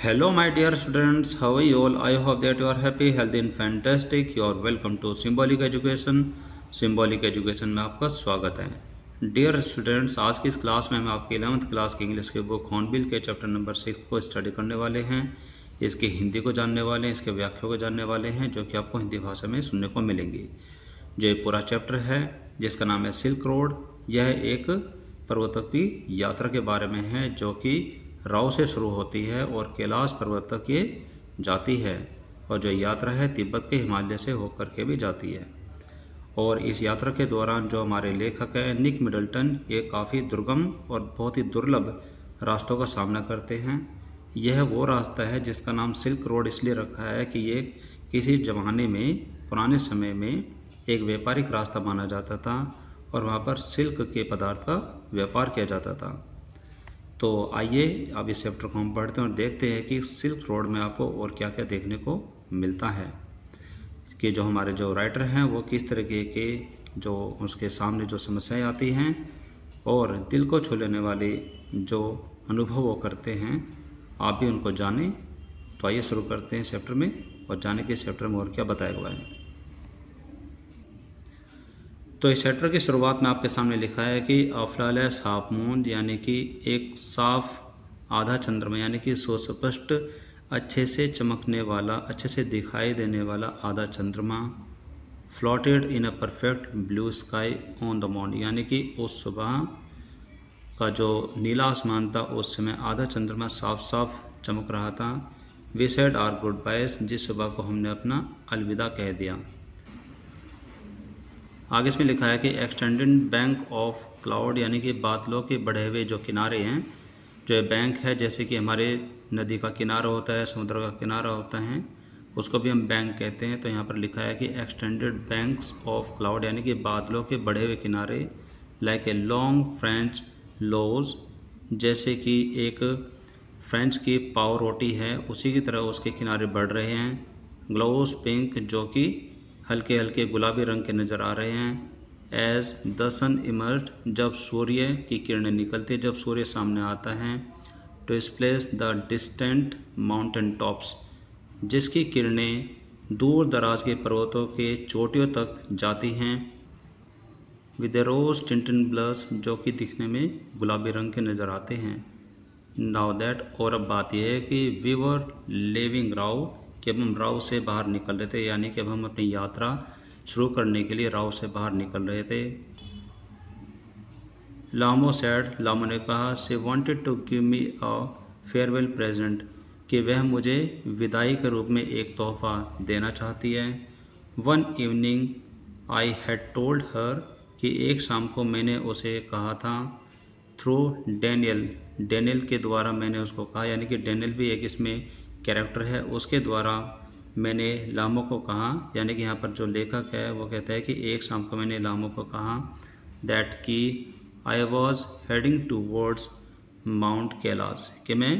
Hello, my dear students. How are you all? I hope that you are happy, healthy, and fantastic. You are welcome to Symbolic Education. Symbolic Education में आपका स्वागत है. Dear students, आज की इस class में हम आपकी 11th क्लास की इंग्लिश के बुक हॉर्नबिल के चैप्टर नंबर 6 को स्टडी करने वाले हैं. इसकी हिंदी को जानने वाले हैं, इसके व्याख्या को जानने वाले हैं, जो कि आपको हिंदी भाषा में सुनने को मिलेंगी. जो ये पूरा चैप्टर है जिसका नाम है सिल्क रोड, यह एक पर्वतों की यात्रा के बारे में है जो कि राव से शुरू होती है और कैलाश पर्वत तक ये जाती है. और जो यात्रा है तिब्बत के हिमालय से होकर के भी जाती है. और इस यात्रा के दौरान जो हमारे लेखक हैं निक मिडल्टन, ये काफ़ी दुर्गम और बहुत ही दुर्लभ रास्तों का सामना करते हैं. यह वो रास्ता है जिसका नाम सिल्क रोड इसलिए रखा है कि ये किसी ज़माने में, पुराने समय में एक व्यापारिक रास्ता माना जाता था और वहाँ पर सिल्क के पदार्थ का व्यापार किया जाता था. तो आइए अब इस चैप्टर को हम पढ़ते हैं और देखते हैं कि सिल्क रोड में आपको और क्या क्या देखने को मिलता है, कि जो हमारे जो राइटर हैं वो किस तरीके के जो उसके सामने जो समस्याएं आती हैं और दिल को छू लेने वाले जो अनुभव वो करते हैं, आप भी उनको जानें. तो आइए शुरू करते हैं इस चैप्टर में और जाने के इस चैप्टर में और क्या बताया हुआ है. तो इस चैप्टर की शुरुआत में आपके सामने लिखा है कि अफ्लालेस हाफ मून, यानी कि एक साफ आधा चंद्रमा, यानी कि सुस्पष्ट अच्छे से चमकने वाला, अच्छे से दिखाई देने वाला आधा चंद्रमा, floated in a perfect blue sky on the morning, यानी कि उस सुबह का जो नीला आसमान था उस समय आधा चंद्रमा साफ साफ चमक रहा था. We said our goodbyes, जिस सुबह को हमने अपना अलविदा कह दिया. आगे इसमें लिखा है कि एक्सटेंडेड बैंक ऑफ क्लाउड, यानी कि बादलों के बढ़े हुए जो किनारे हैं, जो बैंक है जैसे कि हमारे नदी का किनारा होता है, समुद्र का किनारा होता है, उसको भी हम बैंक कहते हैं. तो यहाँ पर लिखा है कि एक्सटेंडेड बैंक्स ऑफ क्लाउड, यानी कि बादलों के बढ़े हुए किनारे, लाइक ए लॉन्ग फ्रेंच लोज, जैसे कि एक फ्रेंच की पाव रोटी है उसी की तरह उसके किनारे बढ़ रहे हैं. ग्लोस पिंक, जो कि हल्के हल्के गुलाबी रंग के नज़र आ रहे हैं. एज द सन इमर्ज, जब सूर्य की किरणें निकलती, जब सूर्य सामने आता है. To displace the distant mountain tops, जिसकी किरणें दूर दराज के पर्वतों के चोटियों तक जाती हैं. विद रोज टिंटन ब्लस, जो कि दिखने में गुलाबी रंग के नज़र आते हैं. नाउ दैट, और अब बात यह है कि वी वर लिविंग राव, कि अब हम राव से बाहर निकल रहे थे, यानी कि अब हम अपनी यात्रा शुरू करने के लिए राव से बाहर निकल रहे थे. लामो सैड, लामो ने कहा, she wanted to give me a farewell present, कि वह मुझे विदाई के रूप में एक तोहफा देना चाहती है. One evening I had told her, कि एक शाम को मैंने उसे कहा था. थ्रू डैनियल, डैनियल के द्वारा मैंने उसको कहा, यानी कि डैनियल भी एक इसमें कैरेक्टर है, उसके द्वारा मैंने लामो को कहा. यानी कि यहाँ पर जो लेखक है वो कहता है कि एक शाम को मैंने लामो को कहा दैट कि I was heading towards Mount Kailash, कि मैं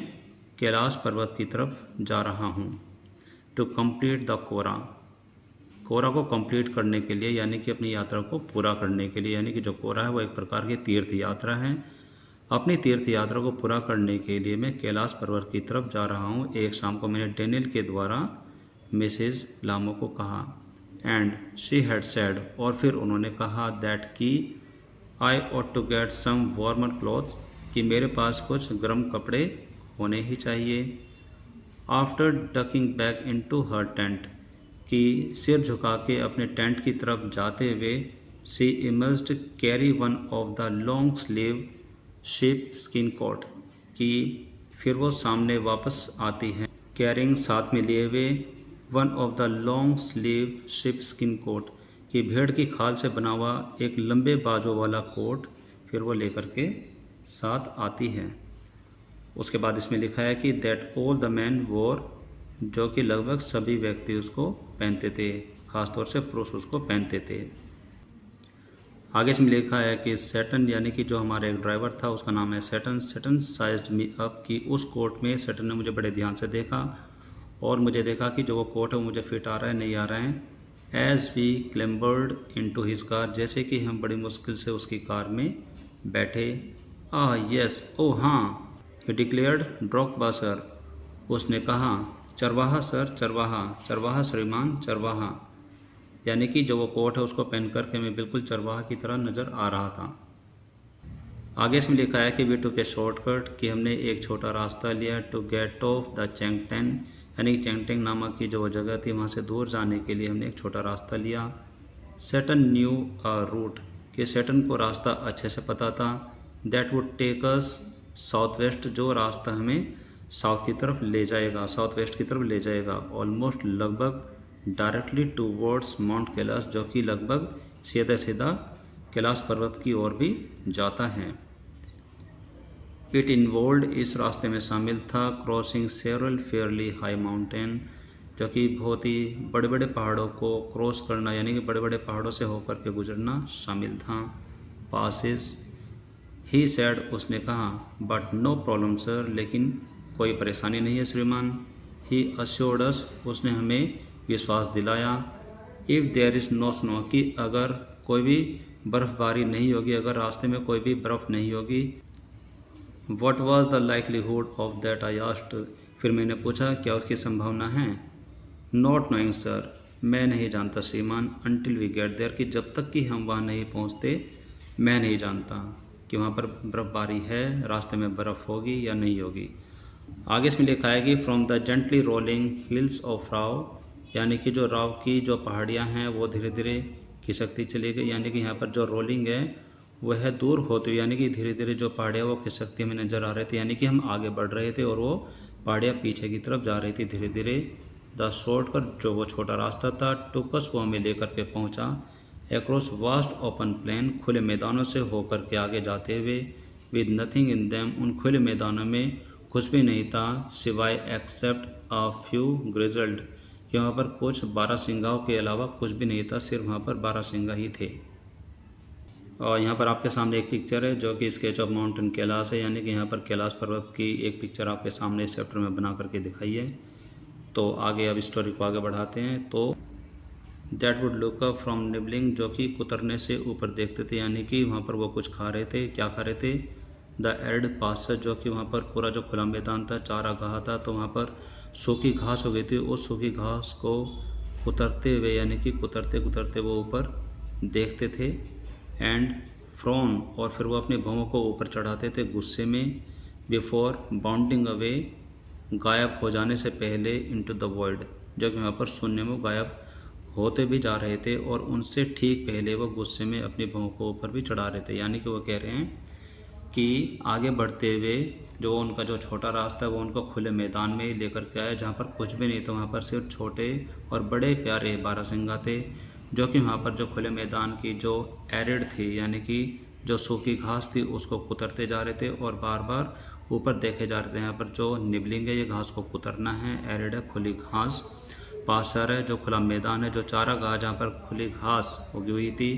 कैलाश पर्वत की तरफ जा रहा हूँ. To complete the kora, kora को कंप्लीट करने के लिए, यानी कि अपनी यात्रा को पूरा करने के लिए, यानी कि जो कोरा है वो एक प्रकार की तीर्थ यात्रा है. अपनी तीर्थ यात्रा को पूरा करने के लिए मैं कैलाश पर्वत की तरफ जा रहा हूँ. एक शाम को मैंने डैनियल के द्वारा मिसेस लामो को कहा. एंड शी हैड सेड, और फिर उन्होंने कहा दैट कि I ought to get some warmer clothes, कि मेरे पास कुछ गर्म कपड़े होने ही चाहिए. After ducking back into her tent, कि सिर झुका के अपने टेंट की तरफ जाते हुए, she emerged carry one of the long sleeve sheepskin coat, कि फिर वो सामने वापस आती हैं कैरिंग, साथ में लिए हुए, one of the long sleeve sheepskin coat, कि भेड़ की खाल से बना हुआ एक लंबे बाजू वाला कोट फिर वो लेकर के साथ आती है. उसके बाद इसमें लिखा है कि दैट ऑल द मैन वोर, जो कि लगभग सभी व्यक्ति उसको पहनते थे, खासतौर से पुरुष उसको पहनते थे. आगे इसमें लिखा है कि सैटन, यानी कि जो हमारा एक ड्राइवर था उसका नाम है Tseten. Tseten sized me up, कि उस कोट में सैटन ने मुझे बड़े ध्यान से देखा और मुझे देखा कि जो वो कोट है वो मुझे फिट आ रहा है नहीं आ रहा है. As we clambered into his car, जैसे कि हम बड़ी मुश्किल से उसकी कार में बैठे. येस, ओ हाँ, ही डिक्लेयर्ड ड्रॉक बासर, उसने कहा, चरवाहा सर, चरवाहा, चरवाहा श्रीमान, चरवाहा। यानी कि जो वो कोट है उसको पहन करके मैं बिल्कुल चरवाहा की तरह नज़र आ रहा था। आगे इसमें लिखा है कि वी टुक ए शॉर्टकट, कि हमने एक छोटा रास्ता लिया टू गेट ऑफ द चैंगटेन, यानी कि चैंगटेंग नामक की जो वो जगह थी वहाँ से दूर जाने के लिए हमने एक छोटा रास्ता लिया। सैटन न्यू अ रूट, कि सैटन को रास्ता अच्छे से पता था। That would take us south west, जो रास्ता हमें साउथ की तरफ ले जाएगा, साउथ वेस्ट की तरफ ले जाएगा। ऑलमोस्ट लगभग डायरेक्टली टूवर्ड्स माउंट कैलाश, जो कि लगभग सीधा सीधा कैलाश पर्वत की ओर भी जाता है। इट इन्वॉल्व्ड, इस रास्ते में शामिल था crossing several fairly high mountain, जो कि बहुत ही बड़े बड़े पहाड़ों को क्रॉस करना, यानी कि बड़े बड़े पहाड़ों से होकर के गुजरना शामिल था। पासिस, ही सेड, उसने कहा, बट नो प्रॉब्लम सर, लेकिन कोई परेशानी नहीं है श्रीमान। ही अश्योर्ड अस, उसने हमें विश्वास दिलाया। If there is no snow, कि अगर कोई भी बर्फ़बारी नहीं होगी, अगर रास्ते में कोई भी बर्फ़ नहीं होगी। What was the likelihood of that, I asked, फिर मैंने पूछा क्या उसकी संभावना है। नॉट नोइंग सर, मैं नहीं जानता श्रीमान, अनटिल वी गेट देयर, कि जब तक कि हम वहाँ नहीं पहुँचते मैं नहीं जानता कि वहाँ पर बर्फ़बारी है, रास्ते में बर्फ़ होगी या नहीं होगी। आगे इसमें लिखा है कि from the gently rolling hills of Rao, यानी कि जो राव की जो पहाड़ियाँ हैं वो धीरे धीरे खिसकती चली गई, यानी कि यहाँ पर जो रोलिंग है वह दूर होती हुई, यानी कि धीरे धीरे जो पहाड़ियाँ वो खिसकती हमें नज़र आ रही थी, यानी कि हम आगे बढ़ रहे थे और वो पहाड़ियाँ पीछे की तरफ जा रही थी धीरे धीरे। द शॉर्टकट, जो वो छोटा रास्ता था, टुकस, वो हमें लेकर के पहुँचा एक्रॉस वास्ट ओपन प्लेन, खुले मैदानों से होकर के आगे जाते हुए। विद नथिंग इन दैम, उन खुले मैदानों में कुछ भी नहीं था सिवाय एक्सेप्ट अ फ्यू ग्रिजल्ड, कि वहाँ पर कुछ बारहसिंगाओं के अलावा कुछ भी नहीं था, सिर्फ वहाँ पर बारहसिंगा ही थे। और यहाँ पर आपके सामने एक पिक्चर है जो कि स्केच ऑफ माउंटेन कैलाश है, यानी कि यहाँ पर कैलाश पर्वत की एक पिक्चर आपके सामने इस चैप्टर में बना करके दिखाई है। तो आगे अब स्टोरी को आगे बढ़ाते हैं। तो that would look up from nibbling, जो कि कुतरने से ऊपर देखते थे, यानी कि वहाँ पर वो कुछ खा रहे थे। क्या खा रहे थे? द एर्ड पास्चर, जो कि वहाँ पर पूरा जो खुला मैदान था, चारा गाह था, तो वहाँ पर सूखी घास हो गई थी। उस सूखी घास को कुतरते हुए, यानी कि कुतरते कुतरते वो ऊपर देखते थे। एंड फ्रॉन, और फिर वो अपने भौहों को ऊपर चढ़ाते थे गुस्से में। बिफोर बाउंडिंग अवे, गायब हो जाने से पहले, इनटू द वॉइड, जो कि वहाँ पर शून्य में गायब होते भी जा रहे थे, और उनसे ठीक पहले वो गुस्से में अपनी भौहों को ऊपर भी चढ़ा रहे थे। यानी कि वो कह रहे हैं कि आगे बढ़ते हुए जो उनका जो छोटा रास्ता है वो उनको खुले मैदान में ही लेकर के आया, जहाँ पर कुछ भी नहीं था। वहाँ पर सिर्फ छोटे और बड़े प्यारे बारहसिंगा थे, जो कि वहाँ पर जो खुले मैदान की जो एरिड थी, यानी कि जो सूखी घास थी, उसको कुतरते जा रहे थे और बार बार ऊपर देखे जा रहे थे। यहाँ पर जो निबलिंग है, ये घास को कुतरना है। एरिड है, खुली घास। पासर है, जो खुला मैदान है, जो चारा गाह जहाँ पर खुली घास उगी हुई थी।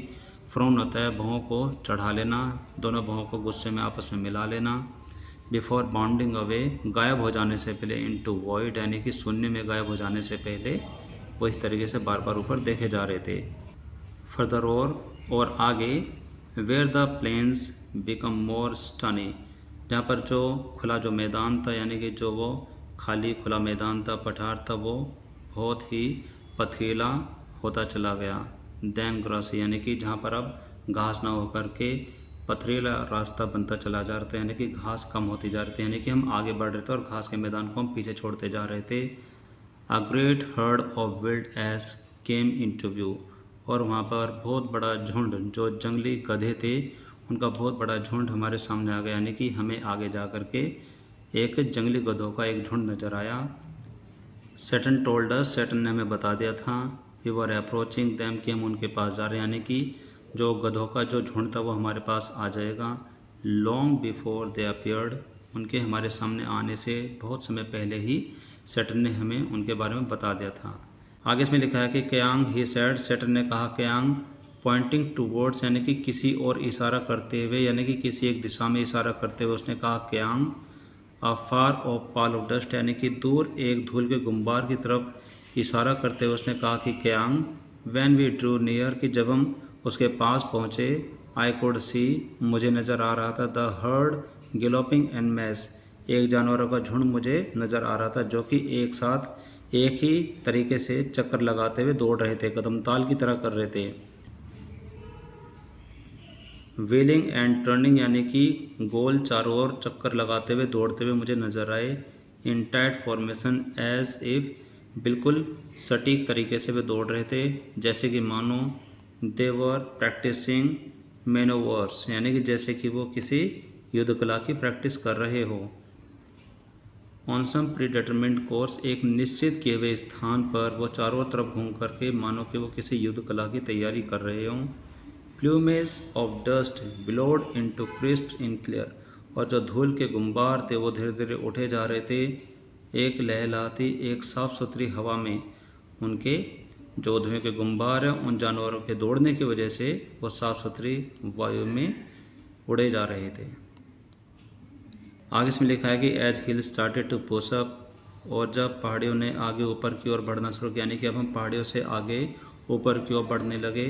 फ्रोन होता है भौहों को चढ़ा लेना, दोनों भौहों को गुस्से में आपस में मिला लेना। बिफोर बाउंडिंग अवे, गायब हो जाने से पहले। इनटू वॉइड, यानी कि शून्य में गायब हो जाने से पहले वो इस तरीके से बार बार ऊपर देखे जा रहे थे। फर्दर और आगे, where the plains become more stony, जहाँ पर जो खुला जो मैदान था, यानी कि जो वो खाली खुला मैदान था, पठार था, वो बहुत ही पथरीला होता चला गया। दैन ग्रास, यानी कि जहाँ पर अब घास ना होकर के पथरीला रास्ता बनता चला जा रहा था, यानी कि घास कम होती जा रही थी, यानी कि हम आगे बढ़ रहे थे और घास के मैदान को हम पीछे छोड़ते जा रहे थे। A great herd of wild asses came into view, और वहाँ पर बहुत बड़ा झुंड, जो जंगली गधे थे, उनका बहुत बड़ा झुंड हमारे सामने आ गया, यानी कि हमें आगे जा कर के एक जंगली गधों का एक झुंड नज़र आया। सैटन टोल्ड अस, सैटन ने हमें बता दिया था, वी वर अप्रोचिंग देम, कि हम उनके पास जा रहे हैं, यानी कि जो गधों का जो झुंड था वो हमारे पास आ जाएगा। लॉन्ग बिफोर दे अपीयर्ड, उनके हमारे सामने आने से बहुत समय पहले ही सैटन ने हमें उनके बारे में बता दिया था। आगे इसमें लिखा है कि कयांग, ही सेड, सैटन ने कहा कयांग, पॉइंटिंग टूवर्ड्स, यानी कि किसी और इशारा करते हुए, यानी कि किसी एक दिशा में इशारा करते हुए उसने कहा कयांग। अ फार ऑफ पाल ऑफ डस्ट, यानी कि दूर एक धूल के गुम्बार की तरफ इशारा करते हुए उसने कहा कि कयांग। वैन वी ड्रू नियर, कि जब हम उसके पास पहुँचे, आई कुड सी, मुझे नज़र आ रहा था, द हर्ड गिलोपिंग एन मैस, एक जानवरों का झुंड मुझे नज़र आ रहा था जो कि एक साथ एक ही तरीके से चक्कर लगाते हुए दौड़ रहे थे, कदम ताल की तरह कर रहे थे। व्हीलिंग एंड टर्निंग यानी कि गोल चारों ओर चक्कर लगाते हुए दौड़ते हुए मुझे नज़र आए। इन टाइट फॉर्मेशन एज इफ, बिल्कुल सटीक तरीके से वे दौड़ रहे थे, जैसे कि मानो दे वर प्रैक्टिसिंग मैनोवर्स, यानी कि जैसे कि वो किसी युद्ध कला की प्रैक्टिस कर रहे हो। On some predetermined course, एक निश्चित किए हुए स्थान पर वो चारों तरफ घूम करके मानो कि वो किसी युद्ध कला की तैयारी कर रहे हों। Plumage of dust billowed into crisp in clear, और जो धूल के गुम्बार थे वो धीरे धीरे उठे जा रहे थे एक लहलहाती एक साफ़ सुथरी हवा में। उनके जो धुएं के गुम्बार हैं उन जानवरों के दौड़ने की वजह से वो साफ़ सुथरी वायु में उड़े जा रहे थे। आगे इसमें लिखा है कि as hill started to push up, और जब पहाड़ियों ने आगे ऊपर की ओर बढ़ना शुरू किया, यानी कि अब हम पहाड़ियों से आगे ऊपर की ओर बढ़ने लगे।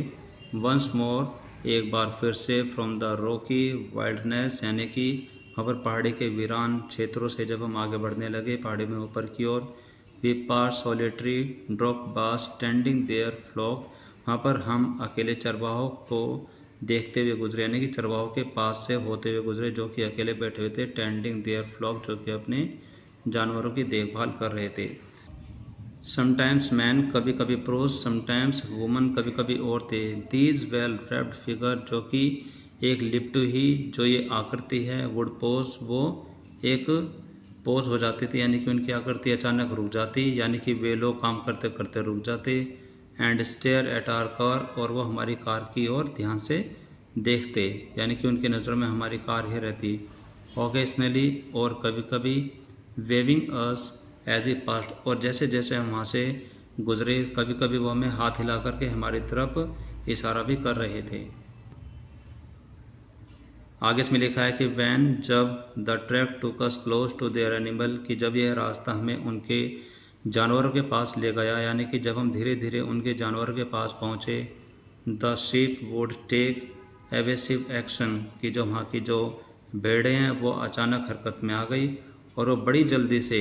वंस मोर, एक बार फिर से, फ्रॉम द रॉकी वाइल्डनेस, यानी कि वहाँ पर पहाड़ी के वीरान क्षेत्रों से जब हम आगे बढ़ने लगे पहाड़ी में ऊपर की ओर। वी पास सॉलिटरी ड्रॉप बास टेंडिंग देयर फ्लॉक, वहाँ पर हम अकेले चरवाहों को देखते हुए गुजरे, यानी कि चरवाहों के पास से होते हुए गुजरे जो कि अकेले बैठे हुए थे। टेंडिंग देयर फ्लॉक, जो कि अपने जानवरों की देखभाल कर रहे थे। समटाइम्स मैन, कभी कभी पुरुष, समटाइम्स वुमन, कभी कभी औरतें। दीज वेल ड्रेप्ड फिगर, जो कि एक लिपटू ही जो ये आकृति है, वुड पोज, वो एक पोज हो जाती थी, यानी कि उनकी आकृति अचानक रुक जाती, यानी कि वे लोग काम करते करते रुक जाते। And stare at our car, और वो हमारी कार की ओर ध्यान से देखते, यानी कि उनकी नज़रों में हमारी कार ही रहती। ओकेजनली, और कभी कभी, waving us as we passed, और जैसे जैसे हम वहाँ से गुजरे कभी कभी वो हमें हाथ हिला करके हमारी तरफ इशारा भी कर रहे थे। आगे इसमें लिखा है कि वैन, जब the track took us close to their animal, कि जब यह रास्ता हमें उनके जानवरों के पास ले गया, यानी कि जब हम धीरे धीरे उनके जानवरों के पास पहुँचे। The sheep would take evasive action, कि जो वहाँ की जो भेड़ें हैं वो अचानक हरकत में आ गई और वो बड़ी जल्दी से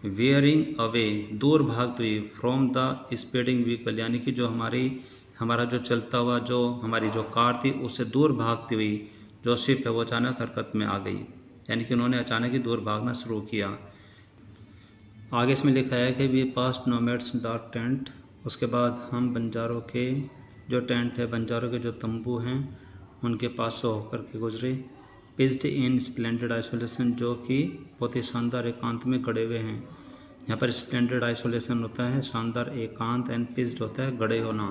वेयरिंग अवे, दूर भागती हुई, फ्रॉम द स्पीडिंग व्हीकल, यानी कि जो हमारा जो चलता हुआ जो हमारी जो कार थी उससे दूर भागती हुई जो शिप है वो अचानक हरकत में आ गई, यानी कि उन्होंने अचानक ही दूर भागना शुरू किया। आगे इसमें लिखा है कि we passed nomads dark tent, उसके बाद हम बंजारों के जो टेंट है, बंजारों के जो तंबू हैं उनके पास से होकर के गुजरे। पिज्ड इन स्प्लेंडेड आइसोलेशन, जो कि बहुत ही शानदार एकांत में खड़े हुए हैं। यहाँ पर स्प्लेंडेड आइसोलेशन होता है शानदार एकांत, एंड पिज्ड होता है गड़े होना।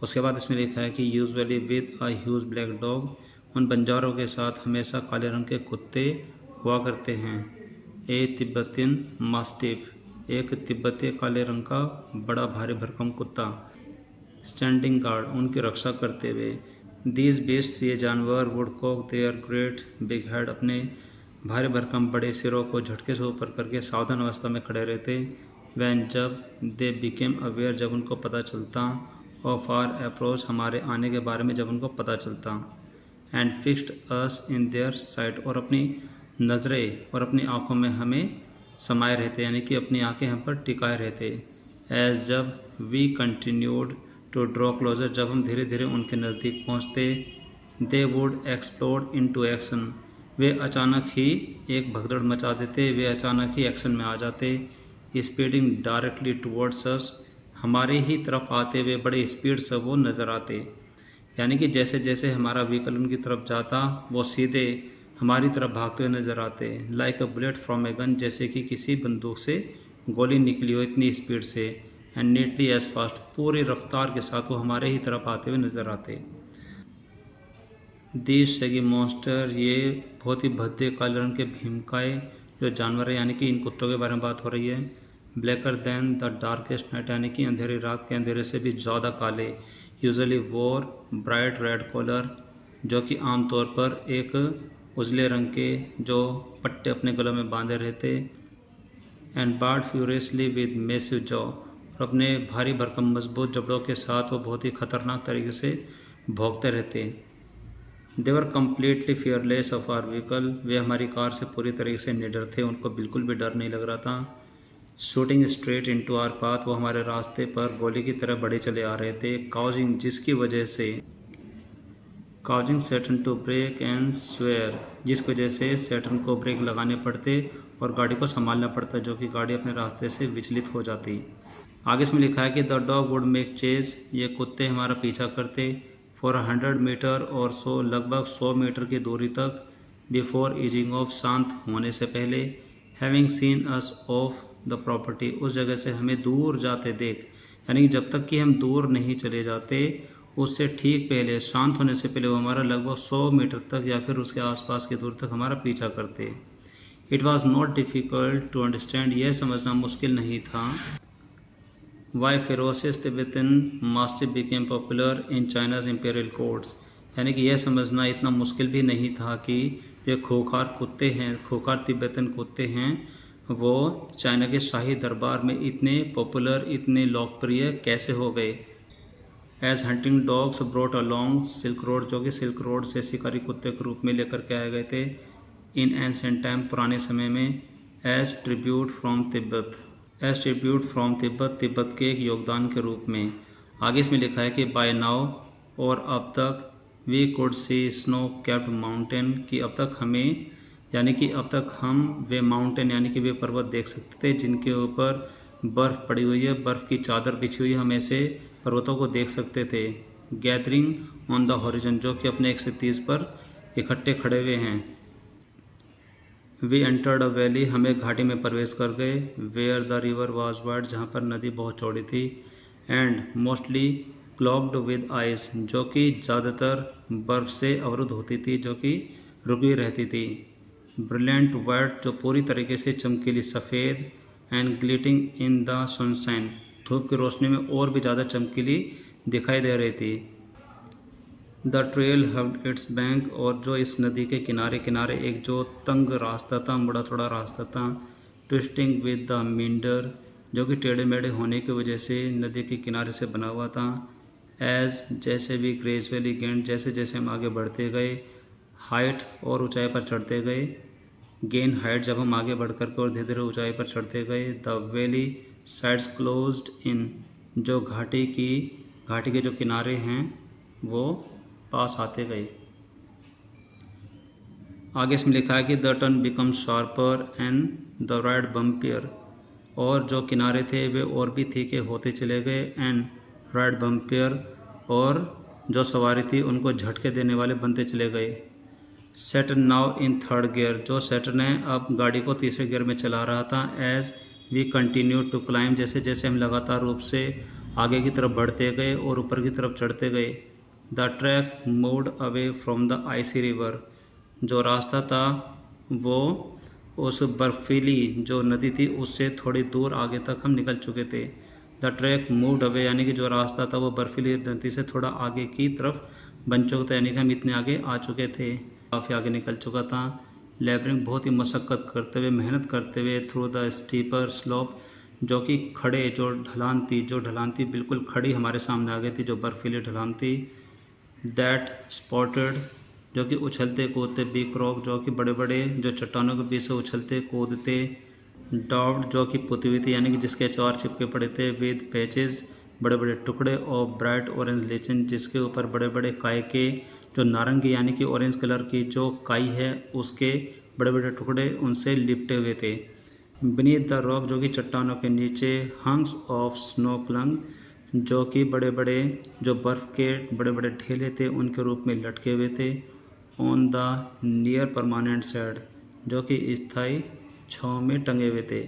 उसके बाद इसमें लिखा है कि usually with a huge black dog, उन बंजारों के साथ हमेशा काले रंग के कुत्ते हुआ करते हैं। ए तिब्बतियन मास्टिफ, एक तिब्बती काले रंग का बड़ा भारी भरकम कुत्ता। स्टैंडिंग गार्ड, उनकी रक्षा करते हुए। दीज बीस्ट्स, ये जानवर, would cock their great big head, अपने भारी भरकम बड़े सिरों को झटके से ऊपर करके सावधान अवस्था में खड़े रहते। वैन, जब दे बिकेम अवेयर, जब उनको पता चलता। ऑफ आर अप्रोच, हमारे आने के बारे में जब उनको पता चलता। And fixed us in their site, और अपनी नज़रें और अपनी आँखों में हमें समाये रहते, यानी कि अपनी आँखें हम पर टिकाए रहते। एज, जब we continued to draw closer, जब हम धीरे धीरे उनके नज़दीक पहुँचते। They would explode into action, वे अचानक ही एक भगदड़ मचा देते, वे अचानक ही एक्शन में आ जाते। स्पीडिंग डायरेक्टली टुवर्ड्स अस, हमारे ही तरफ आते हुए बड़े स्पीड से वो नज़र आते, यानी कि जैसे जैसे हमारा व्हीकल उनकी तरफ जाता वो सीधे हमारी तरफ भागते हुए नज़र आते। Like a bullet from a gun, जैसे कि किसी बंदूक से गोली निकली हो इतनी स्पीड से। एंड नीटली एज फास्ट, पूरी रफ्तार के साथ वो हमारे ही तरफ आते हुए नज़र आते। दीज शगी मॉन्स्टर, ये बहुत ही भद्दे काले रंग के भीमकाय जो जानवर है, यानी कि इन कुत्तों के बारे में बात हो रही है। Blacker than the darkest night, यानी कि अंधेरी रात के अंधेरे से भी ज़्यादा काले। यूजुअली वोर ब्राइट रेड कॉलर, जो कि आमतौर पर एक उजले रंग के जो पट्टे अपने गलों में बांधे रहते। And bared furiously with massive jaw, और अपने भारी भरकम मजबूत जबड़ों के साथ वो बहुत ही खतरनाक तरीके से भौंकते रहते। They were completely fearless of our vehicle, वे हमारी कार से पूरी तरीके से निडर थे, उनको बिल्कुल भी डर नहीं लग रहा था। Shooting straight into our path, वो हमारे रास्ते पर गोली की तरह बढ़े चले आ रहे थे। काउजिंग, जिसकी वजह से causing Tseten to brake and swear, जिस वजह से सैटर्न को ब्रेक लगाने पड़ते और गाड़ी को संभालना पड़ता, जो कि गाड़ी अपने रास्ते से विचलित हो जाती। आगे इसमें लिखा है कि the dog would make chase, ये कुत्ते हमारा पीछा करते फॉर 100 मीटर और सो, लगभग 100 मीटर की दूरी तक, बिफोर ईजिंग ऑफ, शांत होने से पहले, having scene us of the property, उस जगह से हमें दूर जाते देख, यानी कि जब तक कि हम दूर नहीं चले जाते उससे ठीक पहले, शांत होने से पहले वो हमारा लगभग 100 मीटर तक या फिर उसके आसपास की दूर तक हमारा पीछा करते। It was not difficult to understand, यह समझना मुश्किल नहीं था। Why ferocious Tibetan mastiff became popular in China's imperial courts, यानी कि यह समझना इतना मुश्किल भी नहीं था कि ये खूंखार कुत्ते हैं, खूंखार तिब्बतन कुत्ते हैं, वो चाइना के शाही दरबार में इतने पॉपुलर, इतने लोकप्रिय कैसे हो गए। As hunting dogs brought along Silk Road, जो कि सिल्क रोड से शिकारी कुत्ते के रूप में लेकर के आए गए थे इन एंशिएंट टाइम, पुराने समय में, as tribute from Tibet, as tribute from Tibet, Tibet के एक योगदान के रूप में। आगे इसमें लिखा है कि बाय नाउ, और अब तक, we could see snow capped mountain, कि अब तक हमें, यानी कि अब तक हम वे माउंटेन यानी कि वे पर्वत देख सकते थे जिनके ऊपर बर्फ़ पड़ी हुई है, बर्फ़ की चादर बिछी हुई है, हम ऐसे पर्वतों को देख सकते थे। गैदरिंग ऑन द हॉरिजन, जो कि अपने 130 पर इकट्ठे खड़े हुए हैं। वी एंटर्ड अ वैली, हमें घाटी में प्रवेश कर गए, where the river was wide, जहाँ पर नदी बहुत चौड़ी थी, and mostly clogged with ice, जो कि ज़्यादातर बर्फ़ से अवरुद्ध होती थी, जो कि रुकी रहती थी। ब्रिलियंट वाइट, जो पूरी तरीके से चमकीली सफ़ेद, एंड ग्लिटिंग इन द सनशाइन, धूप की रोशनी में और भी ज़्यादा चमकीली दिखाई दे रही थी। द ट्रेल हव्ड इट्स बैंक, और जो इस नदी के किनारे किनारे एक जो तंग रास्ता था, मुड़ा थोड़ा रास्ता था, ट्विस्टिंग विद द मींडर, जो कि टेढ़े मेढ़े होने की वजह से नदी के किनारे से बना हुआ था। एज, जैसे भी ग्रेजुअली गेंड, जैसे जैसे हम आगे बढ़ते गए, हाइट, और ऊंचाई पर चढ़ते गए, गेन हाइट, जब हम आगे बढ़ कर के और धीरे धीरे ऊंचाई पर चढ़ते गए। द वैली साइड्स क्लोज्ड इन, जो घाटी के जो किनारे हैं वो पास आते गए। आगे इसमें लिखा है कि the turns become sharper and the ride bumpier, और जो किनारे थे वे और भी तीखे होते चले गए, एंड राइड बम्पियर, और जो सवारी थी उनको झटके देने वाले बनते चले गए। Saturn now in third gear, जो सैटर्न है अब गाड़ी को तीसरे गियर में चला रहा था। As we continue to climb, जैसे जैसे हम लगातार रूप से आगे की तरफ बढ़ते गए और ऊपर की तरफ चढ़ते गए। The track moved away from the icy river, जो रास्ता था वो उस बर्फीली जो नदी थी उससे थोड़ी दूर आगे तक हम निकल चुके थे। द ट्रैक मूव्ड अवे, यानी कि जो रास्ता था वो बर्फीली नदी से थोड़ा आगे की तरफ बन चुका था, यानी कि हम इतने आगे आ चुके थे, काफ़ी आगे निकल चुका था। लेबरिंग, बहुत ही मशक्क़त करते हुए, मेहनत करते हुए, थ्रू द स्टीपर स्लोप, जो कि खड़े जो ढलान थी बिल्कुल खड़ी हमारे सामने आ गई थी, जो बर्फीली ढलान थी। दैट स्पॉटेड, जो कि उछलते कूदते, बिग रॉक, जो कि बड़े बड़े जो चट्टानों के बीच से उछलते कूदते। डॉव्ड, जो कि पुती हुई थी, यानी कि जिसके अचार चिपके पड़े थे। विद पैचेस, बड़े बड़े टुकड़े, और ब्राइट ऑरेंज लेचन, जिसके ऊपर बड़े बड़े काय के जो नारंगी यानी कि ऑरेंज कलर की जो काई है उसके बड़े बड़े टुकड़े उनसे लिपटे हुए थे। बीनीथ द रॉक, जो कि चट्टानों के नीचे। हंग्स ऑफ स्नो क्लंग, जो कि बड़े बड़े जो बर्फ़ के बड़े बड़े ढेले थे उनके रूप में लटके हुए थे। On the near permanent shade, जो कि स्थायी छाँव में टंगे हुए थे।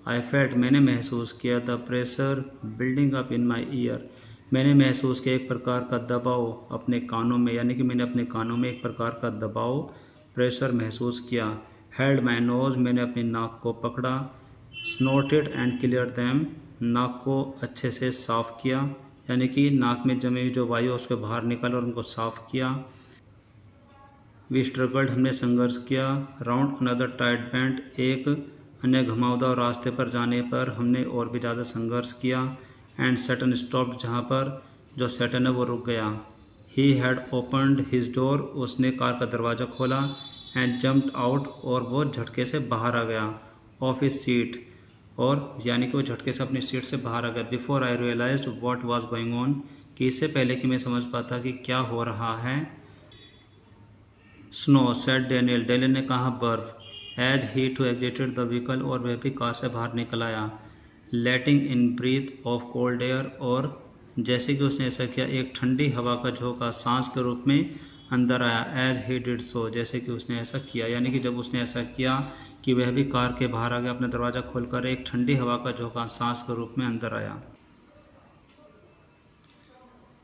आई फेल्ट, मैंने महसूस किया। The pressure building up in my year, मैंने महसूस किया एक प्रकार का दबाव अपने कानों में, यानी कि मैंने अपने कानों में एक प्रकार का दबाव, प्रेशर महसूस किया। हेल्ड माई नोज, मैंने अपनी नाक को पकड़ा। स्नोटेड एंड क्लियर दैम, नाक को अच्छे से साफ़ किया, यानी कि नाक में जमी हुई जो वायु उसको बाहर निकाला और उनको साफ़ किया। वी स्ट्रगल्ड, हमने संघर्ष किया। राउंड अनदर टाइट बैंड, एक अन्य घुमावदार रास्ते पर जाने पर हमने और भी ज़्यादा संघर्ष किया। एंड सैटर्न स्टॉप्ड, जहाँ पर जो सैटर्न है वो रुक गया। He had opened his door, उसने कार का दरवाज़ा खोला, एंड जम्प्ड आउट, और वो झटके से बाहर आ गया, ऑफ हिज सीट, और यानी कि वो झटके से अपनी सीट से बाहर आ गया। Before I realised what was going on, कि इससे पहले कि मैं समझ पाता कि क्या हो रहा है। स्नो सेड डेनियल, डेनियल ने कहा बर्फ, as he too exited the vehicle, और वह भी कार से बाहर निकल आया, letting in breath of cold air, और जैसे कि उसने ऐसा किया एक ठंडी हवा का झोंका सांस के रूप में अंदर आया। एज ही डिड सो, जैसे कि उसने ऐसा किया, यानी कि जब उसने ऐसा किया कि वह भी कार के बाहर आ गया, अपना दरवाज़ा खोलकर एक ठंडी हवा का झोंका सांस के रूप में अंदर आया।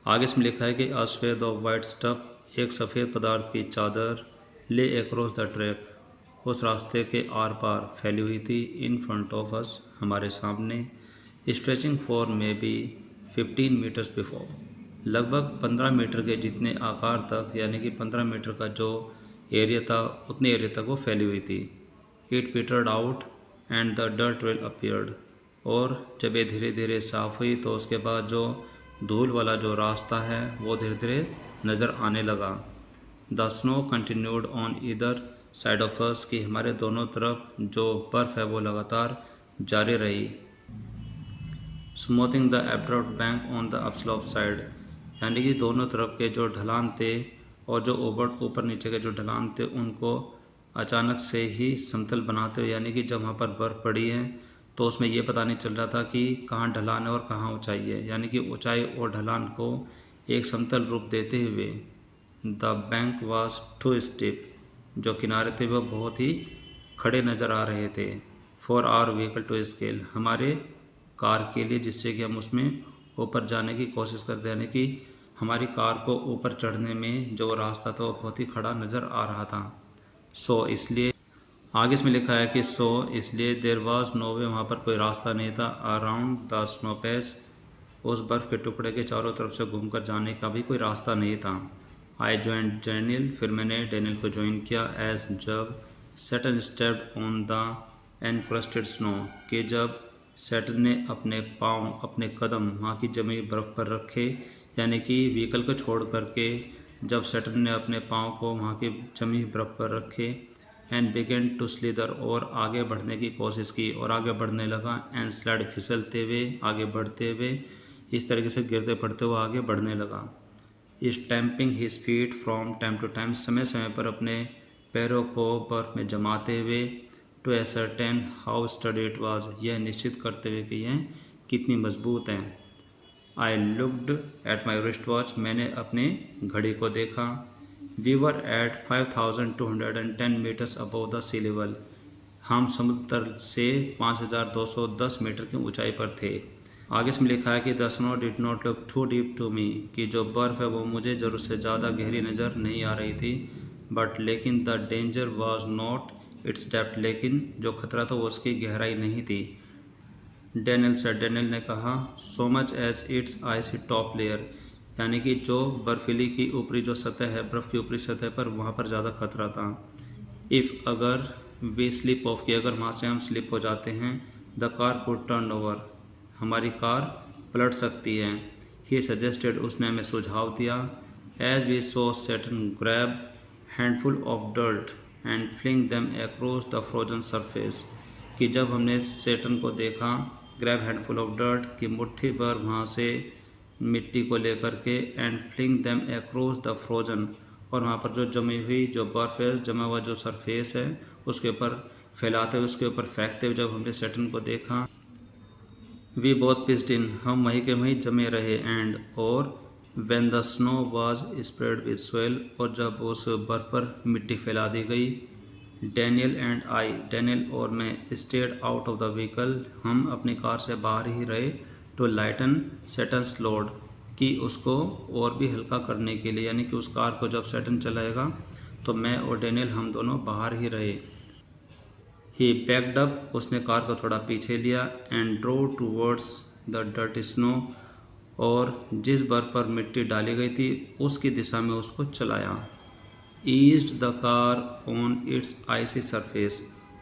आगे इसमें लिखा है कि अस्वेद ऑफ वाइट स्टफ, एक सफ़ेद पदार्थ की चादर, ले अक्रॉस द ट्रैक, उस रास्ते के आर पार फैली हुई थी, इन फ्रंट ऑफ अस, हमारे सामने, stretching for maybe 15 metres before, लगभग 15 मीटर के जितने आकार तक, यानी कि 15 मीटर का जो एरिया था उतने एरिया तक वो फैली हुई थी। It petered out and the dirt trail appeared, और जब ये धीरे धीरे साफ़ हुई तो उसके बाद जो धूल वाला जो रास्ता है वो धीरे धीरे नज़र आने लगा। The snow continued on either side of us, कि हमारे दोनों तरफ जो बर्फ़ है वो लगातार जारी रही। Smoothing the abrupt bank on the upslope side, यानी कि दोनों तरफ के जो ढलान थे और जो ऊपर नीचे के जो ढलान थे उनको अचानक से ही समतल बनाते हुए, यानी कि जब वहाँ पर बर्फ़ पड़ी है तो उसमें ये पता नहीं चल रहा था कि कहाँ ढलान है और कहाँ ऊंचाई है, यानी कि ऊंचाई और ढलान को एक समतल रूप देते हुए। The bank was too steep, जो किनारे थे वह बहुत ही खड़े नज़र आ रहे थे। For our vehicle to scale, हमारे कार के लिए, जिससे कि हम उसमें ऊपर जाने की कोशिश करते, यानी कि हमारी कार को ऊपर चढ़ने में जो रास्ता था वो बहुत ही खड़ा नज़र आ रहा था। सो इसलिए आगे इसमें लिखा है कि सो इसलिए देयर वाज नो वे, वहाँ पर कोई रास्ता नहीं था, अराउंड द स्नो पैस, उस बर्फ़ के टुकड़े के चारों तरफ से घूमकर जाने का भी कोई रास्ता नहीं था। आई ज्वाइन डैनियल, फिर मैंने डैनियल को ज्वाइन किया। एज जब Tseten stepped on the encrusted snow, कि जब सैटन ने अपने पाँव, अपने कदम वहाँ की जमी बर्फ़ पर रखे, यानी कि व्हीकल को छोड़ करके जब सैटन ने अपने पाँव को वहाँ की जमी बर्फ़ पर रखे, एंड बिगेन टू स्लीदर, और आगे बढ़ने की कोशिश की और आगे बढ़ने लगा, एंड स्लाइड, फिसलते हुए आगे बढ़ते हुए, इस तरीके से गिरते पड़ते हुए आगे बढ़ने लगा। Stamping his feet from time to time, समय समय पर अपने पैरों को बर्फ़ में जमाते हुए, to ascertain how sturdy it was, यह निश्चित करते हुए कि यह कितनी मजबूत है। I looked at my wristwatch, मैंने अपने घड़ी को देखा। We were at 5210 metres above the sea level, हम समुद्र तल से 5210 मीटर की ऊंचाई पर थे। आगे इसमें लिखा है कि the snow did not look too deep to me, कि जो बर्फ़ है वो मुझे ज़रूरत से ज़्यादा गहरी नज़र नहीं आ रही थी। बट लेकिन the danger was not it's depth, लेकिन जो खतरा था वो उसकी गहराई नहीं थी। डैनियल सेड, डैनियल ने कहा, so much as its icy top layer, यानी कि जो बर्फीली की ऊपरी जो सतह है, बर्फ़ की ऊपरी सतह पर वहाँ पर ज़्यादा खतरा था। इफ़ अगर वी स्लिप ऑफ, की अगर वहाँ से हम स्लिप हो जाते हैं, the car could turn over, हमारी कार पलट सकती है। ही सजेस्टेड, उसने हमें सुझाव दिया। As we saw Tseten grab handful of dirt and fling them across the frozen surface, कि जब हमने सैटन को देखा, ग्रैब हैंडफुल ऑफ डर्ट, की मुट्ठी भर वहाँ से मिट्टी को लेकर के, and fling them across the frozen, और वहाँ पर जो जमी हुई जो बर्फ़ है, जमा हुआ जो सरफेस है उसके ऊपर फैलाते हुए, उसके ऊपर फेंकते हुए जब हमने सैटन को देखा। वी बोथ पिस्ड इन, हम वहीं के वहीं जमे रहे। एंड, और when the snow was spread with soil, और जब उस बर्फ़ पर मिट्टी फैला दी गई। डैनियल एंड आई, डैनियल और मैं, stayed out of the vehicle, हम अपनी कार से बाहर ही रहे। टू लाइटन सैटन्स लोड, कि उसको और भी हल्का करने के लिए, यानी कि उस कार को जब सैटन चलाएगा तो मैं और डैनियल हम दोनों बाहर ही रहे। ही बैक्ड अप, उसने कार को थोड़ा पीछे लिया। And drove towards the dirty snow, और जिस बर्फ़ पर मिट्टी डाली गई थी उसकी दिशा में उसको चलाया। Eased the car on its icy surface,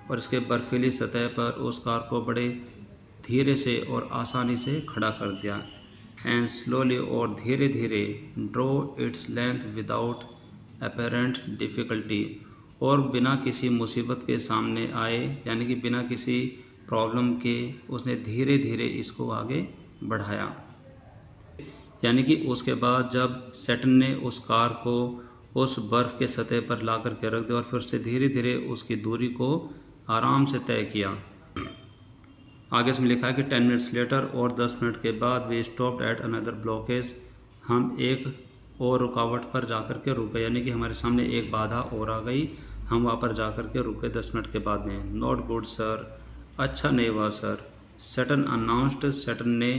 और इसके बर्फीली सतह पर उस कार को बड़े धीरे से और आसानी से खड़ा कर दिया। एंड स्लोली और धीरे धीरे drew its length without apparent difficulty, और बिना किसी मुसीबत के सामने आए, यानी कि बिना किसी प्रॉब्लम के उसने धीरे धीरे इसको आगे बढ़ाया। यानी कि उसके बाद जब सैटर्न ने उस कार को उस बर्फ़ के सतह पर ला कर के रख दिया और फिर से धीरे धीरे उसकी दूरी को आराम से तय किया। आगे इसमें लिखा है कि 10 मिनट्स लेटर, और 10 मिनट के बाद we stopped at another blockage, हम एक और रुकावट पर जाकर के रुक गए, यानी कि हमारे सामने एक बाधा और आ गई, हम वहाँ पर जाकर के रुक गए 10 मिनट के बाद में। नॉट गुड सर, अच्छा नहीं हुआ सर। सैटर्न अनाउंस्ड, सैटर्न ने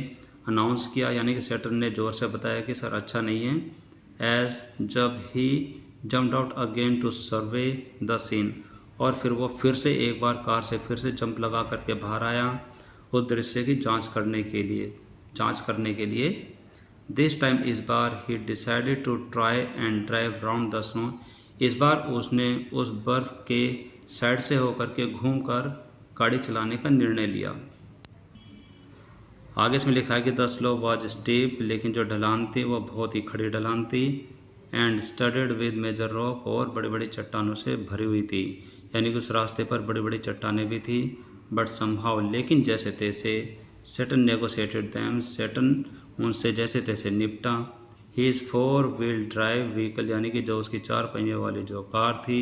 अनाउंस किया, यानी कि सैटर्न ने ज़ोर से बताया कि सर अच्छा नहीं है। एज, जब he jumped out again to survey the scene, और फिर वो फिर से एक बार कार से फिर से जंप लगा करके बाहर आया उस दृश्य की जांच करने के लिए। दिस टाइम, इस बार, he decided to try and drive round the snow, इस बार उसने उस बर्फ़ के साइड से होकर के घूमकर गाड़ी चलाने का निर्णय लिया। आगे इसमें लिखा है कि द स्लोप वाज स्टीप, लेकिन जो ढलान थी वो बहुत ही खड़ी ढलान थी। And studded with major rock, और बड़ी बड़ी चट्टानों से भरी हुई थी, यानी कि उस रास्ते पर बड़ी बड़ी चट्टानें भी थी। बट समहाउ, लेकिन जैसे तैसे, सैटर्न नेगोशिएटेड दैम, सैटर्न उनसे जैसे तैसे निपटा। He is 4 wheel drive vehicle, यानी कि जो उसकी 4 पहिए वाली जो कार थी,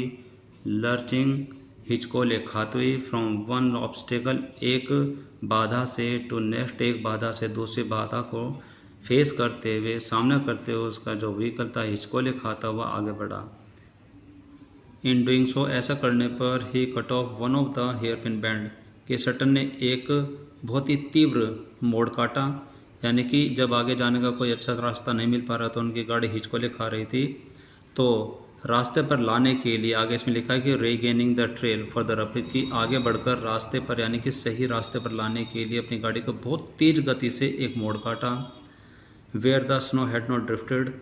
लर्चिंग, हिचकोले खाते हुई, फ्रॉम वन ऑब्स्टेकल, एक बाधा से, टू नेक्स्ट, एक बाधा से दूसरी बाधा को फेस करते हुए, सामना करते हुए उसका जो व्हीकल था हिचकोले खाता हुआ आगे बढ़ा। इन डूइंग सो, ऐसा करने पर, he cut off one of the hair pin bends, के सैटर्न ने एक बहुत ही तीव्र मोड़ काटा, यानी कि जब आगे जाने का कोई अच्छा रास्ता नहीं मिल पा रहा था, उनकी गाड़ी हिचकोले खा रही थी, तो रास्ते पर लाने के लिए, आगे इसमें लिखा है कि regaining the trail for the Rafiq, की आगे बढ़कर रास्ते पर, यानी कि सही रास्ते पर लाने के लिए अपनी गाड़ी को बहुत तेज़ गति से एक मोड़ काटा। Where the snow had not drifted,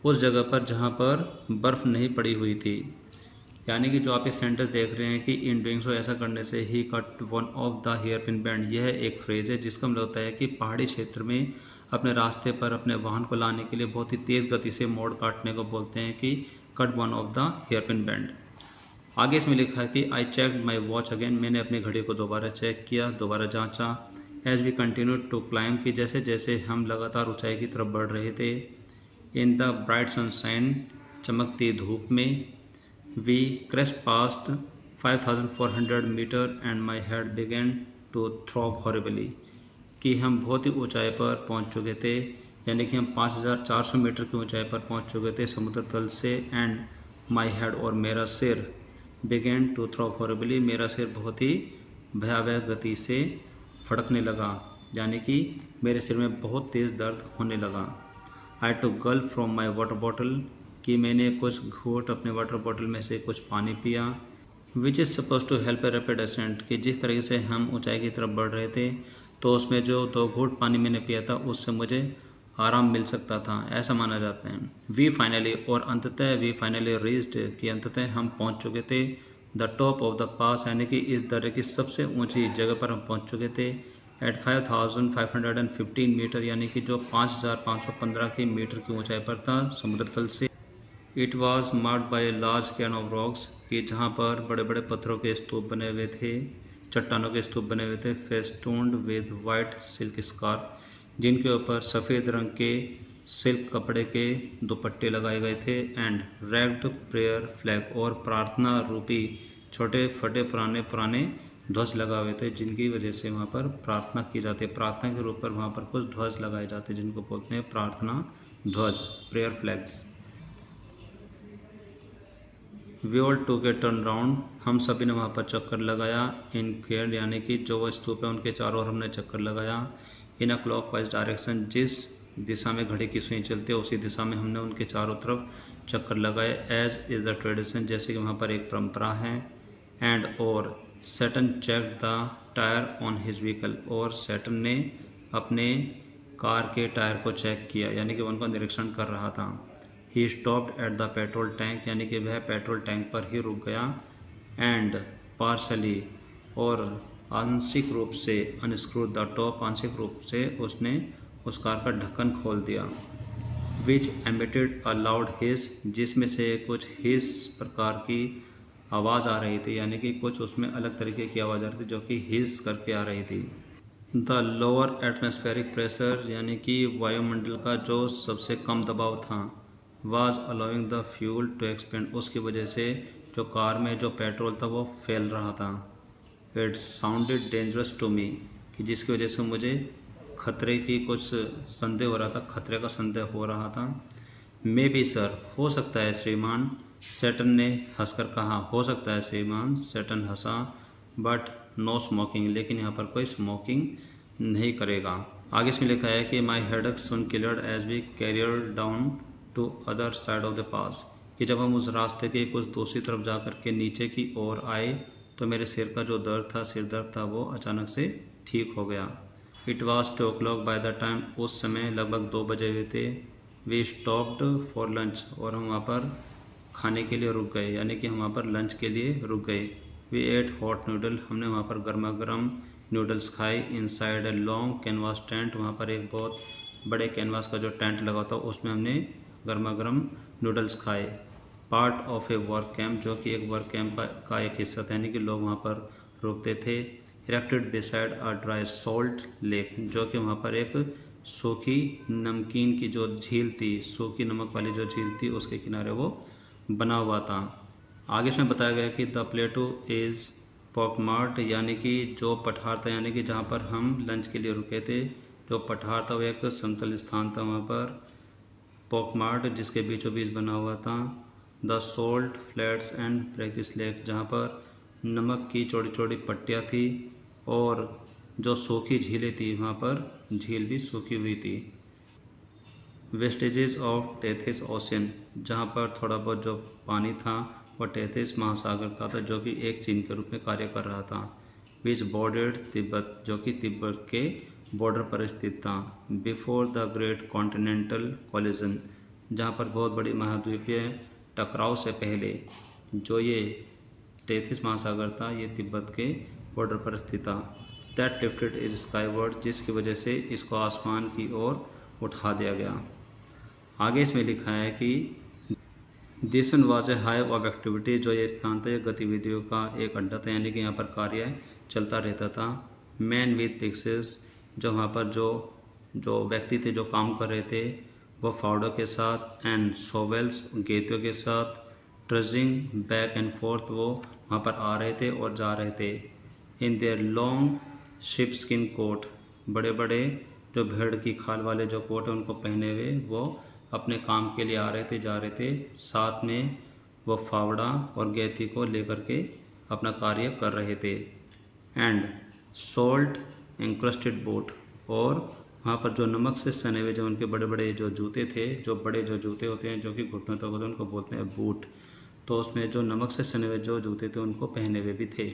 उस जगह पर जहाँ पर बर्फ़ नहीं पड़ी हुई थी, यानी कि जो आप ये सेंटेंस देख रहे हैं कि इन डूइंग सो, ऐसा करने से, he cut one of the hair pin bends, यह एक फ्रेज़ है जिसका मतलब होता है कि पहाड़ी क्षेत्र में अपने रास्ते पर अपने वाहन को लाने के लिए बहुत ही तेज़ गति से मोड़ काटने को बोलते हैं कि cut one of the hair pin bend. आगे इसमें लिखा है कि I check my watch again, मैंने अपनी घड़ी को दोबारा चेक किया, दोबारा जांचा। As we continue to climb, की जैसे जैसे हम लगातार ऊंचाई की तरफ बढ़ रहे थे। इन द ब्राइट सनशाइन, चमकती धूप में। We crest past 5400 metres and my head began to throb horribly, कि हम बहुत ही ऊंचाई पर पहुंच चुके थे, यानी कि हम 5400 मीटर की ऊंचाई पर पहुंच चुके थे समुद्र तल से। एंड माई हेड, और मेरा सिर, बिगेन टू थ्रॉब हॉरिबली, मेरा सिर बहुत ही भयावह गति से फड़कने लगा, यानी कि मेरे सिर में बहुत तेज़ दर्द होने लगा। I to gulp from my water bottle, कि मैंने कुछ घूंट अपने वाटर बॉटल में से कुछ पानी पिया। Which is suppose to help a rapid ascent, कि जिस तरीके से हम ऊंचाई की तरफ बढ़ रहे थे तो उसमें जो 2 घूंट पानी मैंने पिया था उससे मुझे आराम मिल सकता था, ऐसा माना जाता है। वी फाइनली, और अंततः, वी फाइनली रीच्ड, कि अंततः हम पहुंच चुके थे द टॉप ऑफ द पास, यानी कि इस दर्रे की सबसे ऊंची जगह पर हम पहुंच चुके थे। एट 5515 मीटर, यानी कि जो 5515 की मीटर की ऊंचाई पर था समुद्र तल से। It was marked by a large can of rocks, कि जहाँ पर बड़े बड़े पत्थरों के स्तूप बने हुए थे, चट्टानों के स्तूप बने हुए थे। फेस्टून्ड विद वाइट सिल्क स्कार्फ, जिनके ऊपर सफ़ेद रंग के सिल्क कपड़े के दुपट्टे लगाए गए थे। एंड रैग्ड प्रेयर फ्लैग, और प्रार्थना रूपी छोटे फटे पुराने ध्वज लगाए हुए थे, जिनकी वजह से वहाँ पर प्रार्थना की जाती है। प्रार्थना के रूप पर वहाँ पर कुछ ध्वज लगाए जाते हैं जिनको बोलते हैं प्रार्थना ध्वज, prayer flags. We all took turn round, हम सभी ने वहाँ पर चक्कर लगाया। इन केयर, यानी कि जो वो स्तूप है उनके चारों ओर हमने चक्कर लगाया। इन अ क्लॉकवाइज डायरेक्शन, जिस दिशा में घड़ी की सुई चलती है उसी दिशा में हमने उनके चारों तरफ चक्कर लगाए। एज इज़ द ट्रेडिशन, जैसे कि वहाँ पर एक परंपरा है। एंड, और Saturn check the tyre on his vehicle, और सैटर्न ने अपने कार के टायर को चेक किया, यानी कि उनका निरीक्षण कर रहा था। He stopped at the petrol tank, यानी कि वह पेट्रोल टैंक पर ही रुक गया। एंड पार्शली, और आंशिक रूप से, अनस्क्रू द टॉप, आंशिक रूप से उसने उस कार का ढक्कन खोल दिया। विच एमिटेड अ लाउड हिस, जिसमें से कुछ हिस प्रकार की आवाज़ आ रही थी, यानी कि कुछ उसमें अलग तरीके की आवाज़ आ रही थी जो कि हिस करके आ रही थी। द लोअर एटमॉस्फेरिक प्रेशर, यानी कि वायुमंडल का जो सबसे कम दबाव था, was allowing the fuel to expand, उसकी वजह से जो कार में जो पेट्रोल था वो फैल रहा था। It sounded dangerous to me, कि जिसकी वजह से मुझे खतरे की कुछ संदेह हो रहा था, खतरे का संदेह हो रहा था। मे बी सर, हो सकता है श्रीमान, सेटन ने हंसकर कहा। हो सकता है श्रीमान, सेटन हंसा। बट नो स्मोकिंग, लेकिन यहाँ पर कोई स्मोकिंग नहीं करेगा। आगे इसमें लिखा है कि my headache soon cleared as we careered down to other side of the pass, कि जब हम उस रास्ते के कुछ दूसरी तरफ जा कर के नीचे की ओर आए तो मेरे सिर का जो दर्द था, सिर दर्द था, वो अचानक से ठीक हो गया। It was 2 o'clock by the time, उस समय लगभग 2 बजे हुए थे। वी स्टॉप्ड फॉर लंच, और हम वहाँ पर खाने के लिए रुक गए, यानी कि हम वहाँ पर लंच के लिए रुक गए। वी एट हॉट नूडल, हमने वहाँ पर गर्मा गर्म नूडल्स खाए। Inside a long canvas tent, वहाँ पर एक बहुत बड़े कैनवास का जो टेंट लगा था उसमें हमने गर्मा गर्म नूडल्स खाए। Part of A work camp, जो कि एक वर्क कैंप का एक हिस्सा था, यानी कि लोग वहाँ पर रुकते थे। Erected beside a dry salt lake, जो कि वहाँ पर एक सूखी नमकीन की जो झील थी, सूखी नमक वाली जो झील थी, उसके किनारे वो बना हुआ था। आगे इसमें बताया गया कि द प्लेटो इज़ पॉकमार्ट, यानी कि जो पठार था, यानी कि जहाँ पर हम लंच के लिए रुके थे, जो पठार था वो एक समतल स्थान था वहाँ पर। पॉकमार्ट जिसके बीचों बीच बना हुआ था। The salt flats and practice lake, जहाँ पर नमक की छोटी छोटी पट्टियाँ थी और जो सूखी झीलें थी, वहाँ पर झील भी सूखी हुई थी। वेस्टेजेस ऑफ टेथिस ओशन, जहाँ पर थोड़ा बहुत जो पानी था वो टेथिस महासागर का था, जो कि एक चीन के रूप में कार्य कर रहा था। विच बॉर्डर्ड तिब्बत, जो कि तिब्बत के बॉर्डर पर स्थित था। Before the great continental collision, जहाँ पर बहुत बड़ी महाद्वीपीय टकराव से पहले जो ये टेथिस महासागर था, ये तिब्बत के बॉर्डर पर स्थित था। दैट लिफ्टेड इज स्काईवर्ड, जिसकी वजह से इसको आसमान की ओर उठा दिया गया। आगे इसमें लिखा है कि this one was a hive of activity, जो ये स्थान था, ये गतिविधियों का एक अड्डा था, यानी कि यहाँ पर कार्य चलता रहता था। मैन विद पिक्सेस, जो वहाँ पर जो व्यक्ति थे जो काम कर रहे थे, वो फावड़ों के साथ, एंड सोवेल्स, गेतियों के साथ, ट्रजिंग बैक एंड फोर्थ, वो वहाँ पर आ रहे थे और जा रहे थे। In their long sheep skin coat, बड़े बड़े जो भेड़ की खाल वाले जो कोट हैं उनको पहने हुए वो अपने काम के लिए आ रहे थे, जा रहे थे। साथ में वो फावड़ा और गैती को लेकर के अपना कार्य कर रहे थे। एंड सोल्ट एंक्रस्टेड बूट, और वहाँ पर जो नमक से सने हुए जो उनके बड़े बड़े जो जूते थे, जो बड़े जो जूते होते हैं जो कि घुटनों तक होते हैं, उनको बोलते हैं बूट। तो उसमें जो नमक से सने हुए जो जूते थे उनको पहने हुए भी थे।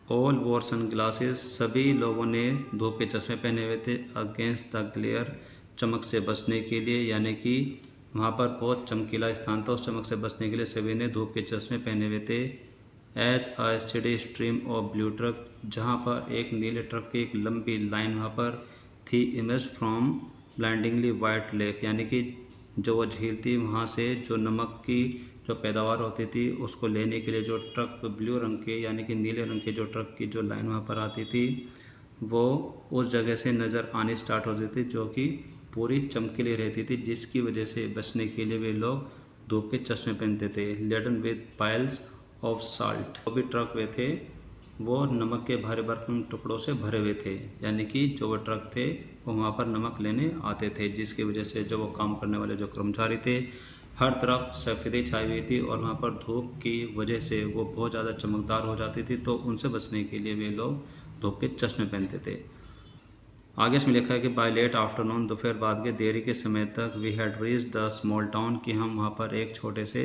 ऑल वोर सन ग्लासेस, सभी लोगों ने धूप के चश्मे पहने हुए थे। अगेंस्ट द ग्लेयर, चमक से बचने के लिए, यानी कि वहाँ पर बहुत चमकीला स्थान था, उस चमक से बचने के लिए सभी ने धूप के चश्मे पहने हुए थे। As a steady stream of blue truck, जहाँ पर एक नीले ट्रक की एक लंबी लाइन वहाँ पर थी। इमेज फ्रॉम ब्लाइंडिंगली वाइट लेक, यानी कि जो वो झील थी वहाँ से जो नमक की जो पैदावार होती थी उसको लेने के लिए जो ट्रक ब्लू रंग के, यानी कि नीले रंग के जो ट्रक की जो लाइन वहाँ पर आती थी, वो उस जगह से नज़र आनी स्टार्ट होती थी, जो कि पूरी चमकीली रहती थी, जिसकी वजह से बचने के लिए वे लोग धूप के चश्मे पहनते थे। Laden with piles of salt, जो भी ट्रक वे थे वो नमक के भारे भरकम टुकड़ों से भरे हुए थे, यानी कि जो वो ट्रक थे वो वहाँ पर नमक लेने आते थे, जिसकी वजह से जो वो काम करने वाले जो कर्मचारी थे, हर तरफ सफ़ेदी छाई हुई थी और वहाँ पर धूप की वजह से वो बहुत ज़्यादा चमकदार हो जाती थी, तो उनसे बचने के लिए वे लोग धूप के चश्मे पहनते थे। आगे इसमें लिखा है कि बाय लेट आफ्टरनून, दोपहर बाद के देरी के समय तक, we had reach the small town, कि हम वहाँ पर एक छोटे से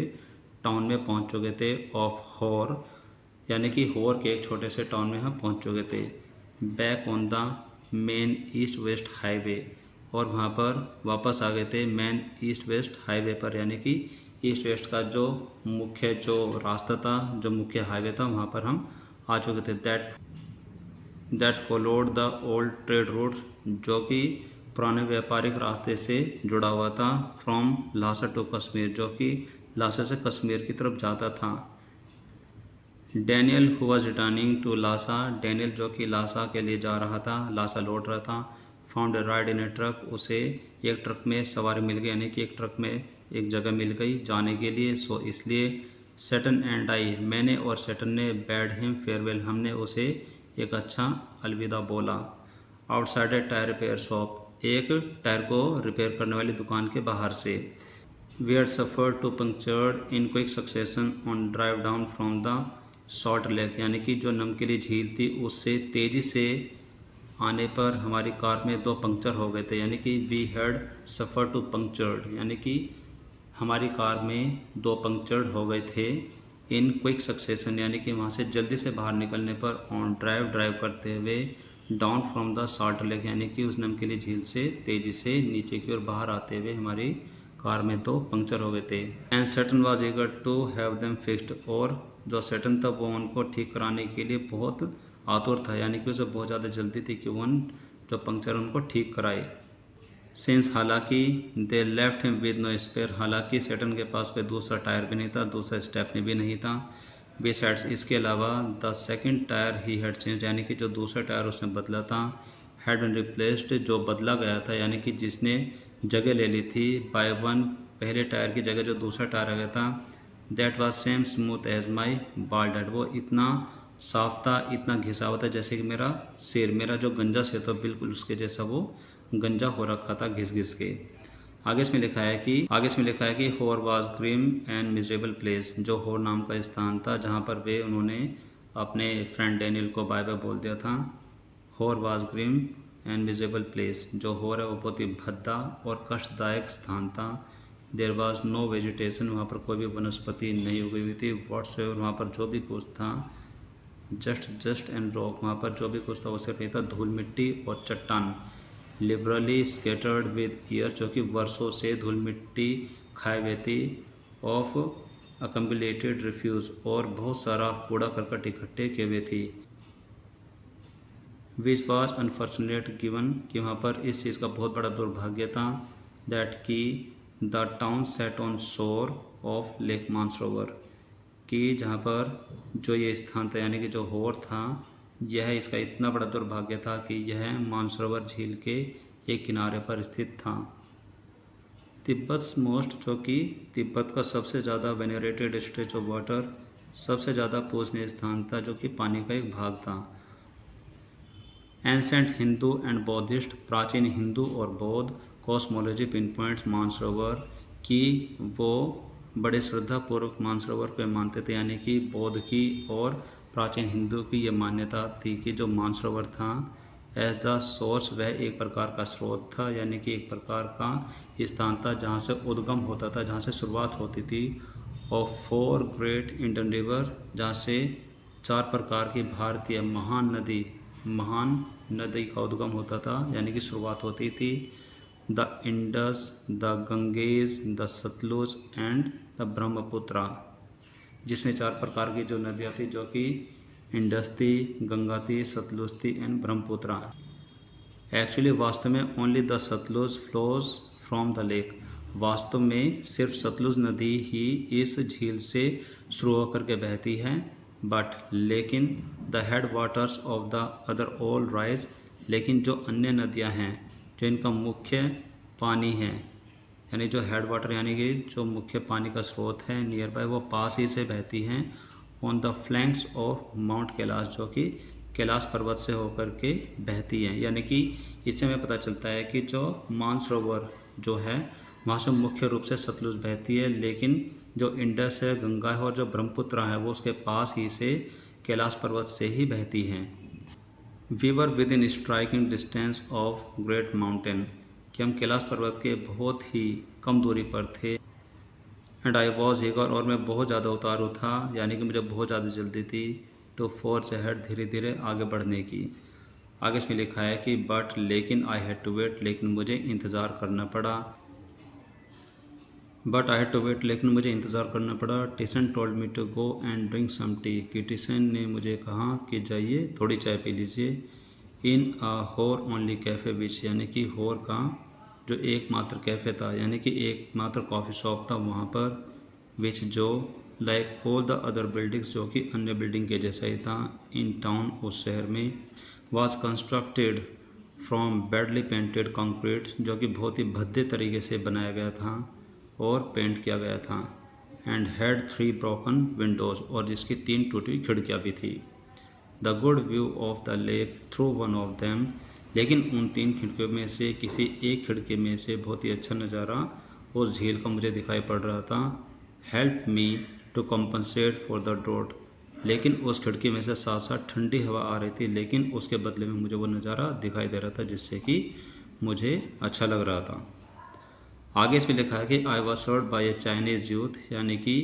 टाउन में पहुँच चुके थे। ऑफ होर, यानी कि होर के एक छोटे से टाउन में हम पहुँच चुके थे। Back on the main east west highway, और वहाँ पर वापस आ गए थे मेन ईस्ट वेस्ट हाईवे पर, यानी कि ईस्ट वेस्ट का जो मुख्य जो रास्ता था, जो मुख्य हाईवे था, वहाँ पर हम आ चुके थे। That followed the old trade route, जो कि पुराने व्यापारिक रास्ते से जुड़ा हुआ था, फ्रॉम लासा टू कश्मीर, जो कि लासा से कश्मीर की तरफ जाता था। Daniel who was returning to Lhasa, Daniel जो कि लासा के लिए जा रहा था, लासा लौट रहा था। Found a ride in A truck, उसे एक ट्रक में सवारी मिल गई, यानी कि एक ट्रक में एक जगह मिल गई जाने के लिए। सो इसलिए सैटर्न एंड आई, मैंने और सैटर्न ने बैड हिम फेयरवेल, हमने उसे एक अच्छा अलविदा बोला। Outside a tyre repair shop, एक टायर को रिपेयर करने वाली दुकान के बाहर से। We had suffered two punctured in quick succession on drive down from the salt lake, यानी कि जो नमकीली झील थी उससे तेज़ी से आने पर हमारी कार में 2 पंक्चर हो गए थे, यानी कि we had suffer two punctured, यानी कि हमारी कार में 2 पंक्चर्ड हो गए थे। इन क्विक सक्सेशन, यानी कि वहाँ से जल्दी से बाहर निकलने पर। ऑन ड्राइव करते हुए। Down from the salt lake, यानी कि उस नमकीली झील से तेज़ी से नीचे की ओर बाहर आते हुए हमारी कार में 2 पंक्चर हो गए थे। And Saturn was eager to have them fixed, और जो सैटर्न था वो उनको ठीक कराने के लिए बहुत आतुर था, यानी कि उसे बहुत ज़्यादा जल्दी थी कि वो जो पंक्चर उनको ठीक कराए। सिंस, हालांकि they left him with no spare, हालांकि सैटर्न के पास कोई दूसरा टायर भी नहीं था, दूसरा स्टेपनी भी नहीं था। बिसाइड्स, इसके अलावा the second tier he had change, यानी कि जो दूसरा टायर उसने बदला था, हैड बीन रिप्लेस्ड, जो बदला गया था, यानी कि जिसने जगह ले ली थी, बाय वन, पहले टायर की जगह जो दूसरा टायर आ गया था। That was same smooth as my bald head, वो इतना साफ था, इतना घिसा हुआ था जैसे कि मेरा सिर, मेरा जो गंजा सिर था बिल्कुल उसके जैसा वो गंजा हो रखा था घिस घिस के। आगे इसमें लिखा है कि Hor was grim and miserable place, जो होर नाम का स्थान था जहाँ पर उन्होंने अपने फ्रेंड डैनियल को बाय बाय बोल दिया था। Hor was grim and miserable place, जो होर है वो बहुत ही भद्दा और कष्टदायक स्थान था। देयर वाज नो वेजिटेशन, वहाँ पर कोई भी वनस्पति नहीं उगी हुई थी। व्हाट्सएवर, वहाँ पर जो भी कुछ था, जस्ट एंड रॉक, वहाँ पर जो भी कुछ था वो सिर्फ ये था धूल मिट्टी और चट्टान। लिबरली स्केटर्ड विद ईयर, जो कि वर्षों से धूल मिट्टी खाए हुए थी। ऑफ अकम्बुलेटेड रिफ्यूज, और बहुत सारा कूड़ा करकट इकट्ठे किए हुए थी। विच वॉज अनफॉर्चुनेट गिवन, कि वहाँ पर इस चीज़ का बहुत बड़ा दुर्भाग्य था। दैट की द टाउन सेट ऑन शोर ऑफ लेक मानसरोवर, कि जहाँ पर जो ये स्थान था, यानी कि जो होर था, यह इसका इतना बड़ा दुर्भाग्य था कि यह मानसरोवर झील के एक किनारे पर स्थित था। तिब्बत मोस्ट, जो कि तिब्बत का सबसे ज़्यादा वेनेरेटेड स्ट्रेच ऑफ वाटर, सबसे ज़्यादा पूजनीय स्थान था, जो कि पानी का एक भाग था। एंसेंट हिंदू एंड बौद्धिस्ट, प्राचीन हिंदू और बौद्ध कॉस्मोलॉजी पिन पॉइंट्स मानसरोवर, की वो बड़े श्रद्धापूर्वक मानसरोवर को मानते थे, यानी कि बौद्ध की और प्राचीन हिंदू की ये मान्यता थी कि जो मानसरोवर था एज द सोर्स, वह एक प्रकार का स्रोत था, यानी कि एक प्रकार का स्थान था जहाँ से उद्गम होता था, जहाँ से शुरुआत होती थी। ऑफ 4 ग्रेट इंडियन रिवर, जहाँ से 4 प्रकार की भारतीय महान नदी का उद्गम होता था, यानी कि शुरुआत होती थी। The Indus, the Ganges, the Sutlej and the Brahmaputra, जिसमें 4 प्रकार की जो नदियाँ थी, जो कि इंडस थी, गंगा थी, सतलुज थी एंड ब्रह्मपुत्रा। एक्चुअली वास्तव में only the Sutlej flows from the lake, वास्तव में सिर्फ सतलुज नदी ही इस झील से शुरू होकर के बहती है। लेकिन the head waters of the other all rise, लेकिन जो अन्य नदियाँ हैं जो इनका मुख्य पानी है, यानी जो हेड वाटर यानी कि जो मुख्य पानी का स्रोत है नियर बाय, वो पास ही से बहती हैं। On the flanks of mount Kailash, जो कि कैलाश पर्वत से होकर के बहती हैं, यानी कि इससे हमें पता चलता है कि जो मानसरोवर जो है वहाँ से मुख्य रूप से सतलुज बहती है, लेकिन जो इंडस है, गंगा है और जो ब्रह्मपुत्र है वो उसके पास ही से कैलाश पर्वत से ही बहती हैं। We were within striking distance of great mountain, कि हम कैलाश पर्वत के बहुत ही कम दूरी पर थे। एंड आई वॉज ईगर, और मैं बहुत ज़्यादा उतारू था, यानी कि मुझे बहुत ज़्यादा जल्दी थी। टू फोर्ज अहेड, धीरे धीरे आगे बढ़ने की। आगे इसमें लिखा है कि बट, लेकिन, आई हैड टू वेट, लेकिन मुझे इंतज़ार करना पड़ा। But I had to wait, लेकिन मुझे इंतज़ार करना पड़ा। Tseten told me to go and drink some tea, कि टिसन ने मुझे कहा कि जाइए थोड़ी चाय पी लीजिए। इन अ होर ओनली कैफ़े विच, यानी कि होर का जो एकमात्र कैफ़े था, यानी कि एकमात्र कॉफ़ी शॉप था वहाँ पर, विच जो like all the other buildings, जो कि अन्य बिल्डिंग के जैसा ही था, इन टाउन उस शहर में, was constructed from badly painted concrete, जो कि बहुत ही भद्दे तरीके से बनाया गया था और पेंट किया गया था, एंड हैड 3 ब्रोकन विंडोज़, और जिसकी 3 टूटी हुई खिड़कियाँ भी थी। The good view of the lake through one of them, लेकिन उन 3 खिड़कियों में से किसी एक खिड़की में से बहुत ही अच्छा नज़ारा उस झील का मुझे दिखाई पड़ रहा था। Help me to compensate for the drought, लेकिन उस खिड़की में से साथ साथ ठंडी हवा आ रही थी, लेकिन उसके बदले में मुझे वो नज़ारा दिखाई दे रहा था जिससे कि मुझे अच्छा लग रहा था। आगे इसमें लिखा है कि I was serve by a Chinese youth, यानी कि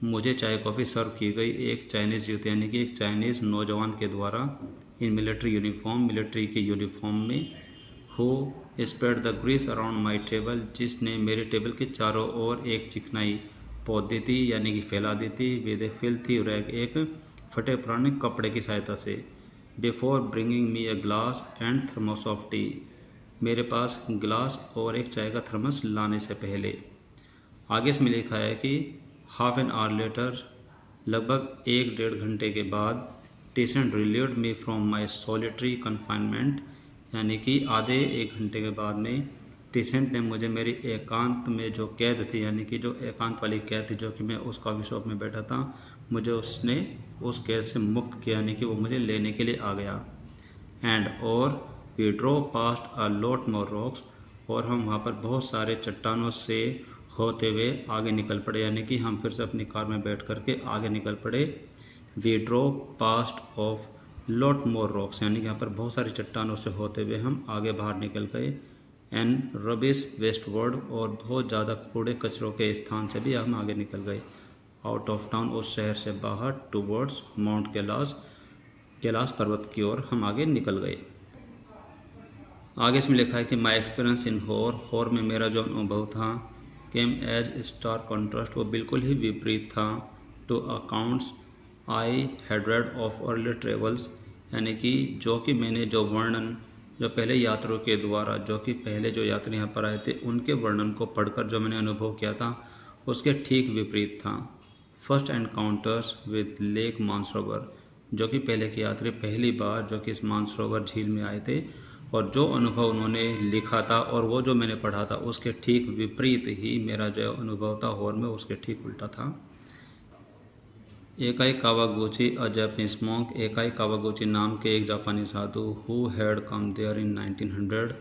मुझे चाय कॉफ़ी सर्व की गई एक चाइनीज़ यूथ, यानी कि एक चाइनीज़ नौजवान के द्वारा, इन मिलिट्री यूनिफॉर्म, मिलिट्री के यूनिफॉर्म में, who spread the grease around my table, जिसने मेरे टेबल के चारों ओर एक चिकनाई पोत दी थी, यानी कि फैला दी थी, विद ए फिल्थी रैग, एक फटे पुराने कपड़े की सहायता से, before bringing me a glass and thermos of T, मेरे पास गिलास और एक चाय का थर्मस लाने से पहले। आगे इसमें लिखा है कि हाफ एन आवर लेटर, लगभग 1-1.5 घंटे के बाद, Tencent relieved me from my solitary confinement, यानी कि आधे 1 घंटे के बाद में टीसेंट ने मुझे मेरी एकांत में जो कैद थी, यानी कि जो एकांत वाली कैद थी, जो कि मैं उस कॉफ़ी शॉप में बैठा था, मुझे उसने उस कैद से मुक्त किया, यानी कि वो मुझे लेने के लिए आ गया। एंड और we drove past a lot more rocks, और हम वहाँ पर बहुत सारे चट्टानों से होते हुए आगे निकल पड़े, यानी कि हम फिर से अपनी कार में बैठ करके आगे निकल पड़े। We drove past of lot more rocks, यानी कि यहाँ पर बहुत सारी चट्टानों से होते हुए हम आगे बाहर निकल गए। एंड रबिश वेस्टवर्ड, और बहुत ज़्यादा कूड़े कचरों के स्थान से भी हम आगे निकल गए, आउट ऑफ टाउन, उस शहर से बाहर, टूवर्ड्स माउंट कैलाश, कैलाश पर्वत की ओर हम आगे निकल गए। आगे इसमें लिखा है कि माई एक्सपीरियंस इन होर में मेरा जो अनुभव था, केम एज स्टार कॉन्ट्रास्ट, वो बिल्कुल ही विपरीत था, to accounts I had read of early travels, यानी कि जो कि मैंने जो वर्णन, जो पहले यात्रियों के द्वारा, जो कि पहले जो यात्री यहाँ पर आए थे उनके वर्णन को पढ़कर जो मैंने अनुभव किया था, उसके ठीक विपरीत था। First encounters with lake Mansarovar, जो कि पहले के यात्री पहली बार जो कि इस मानसरोवर झील में आए थे, और जो अनुभव उन्होंने लिखा था और वो जो मैंने पढ़ा था उसके ठीक विपरीत ही मेरा जो अनुभव था होर में, उसके ठीक उल्टा था। Ekai Kawaguchi a Japanese monk, Ekai Kawaguchi नाम के एक जापानी साधु, who had come there in 1900,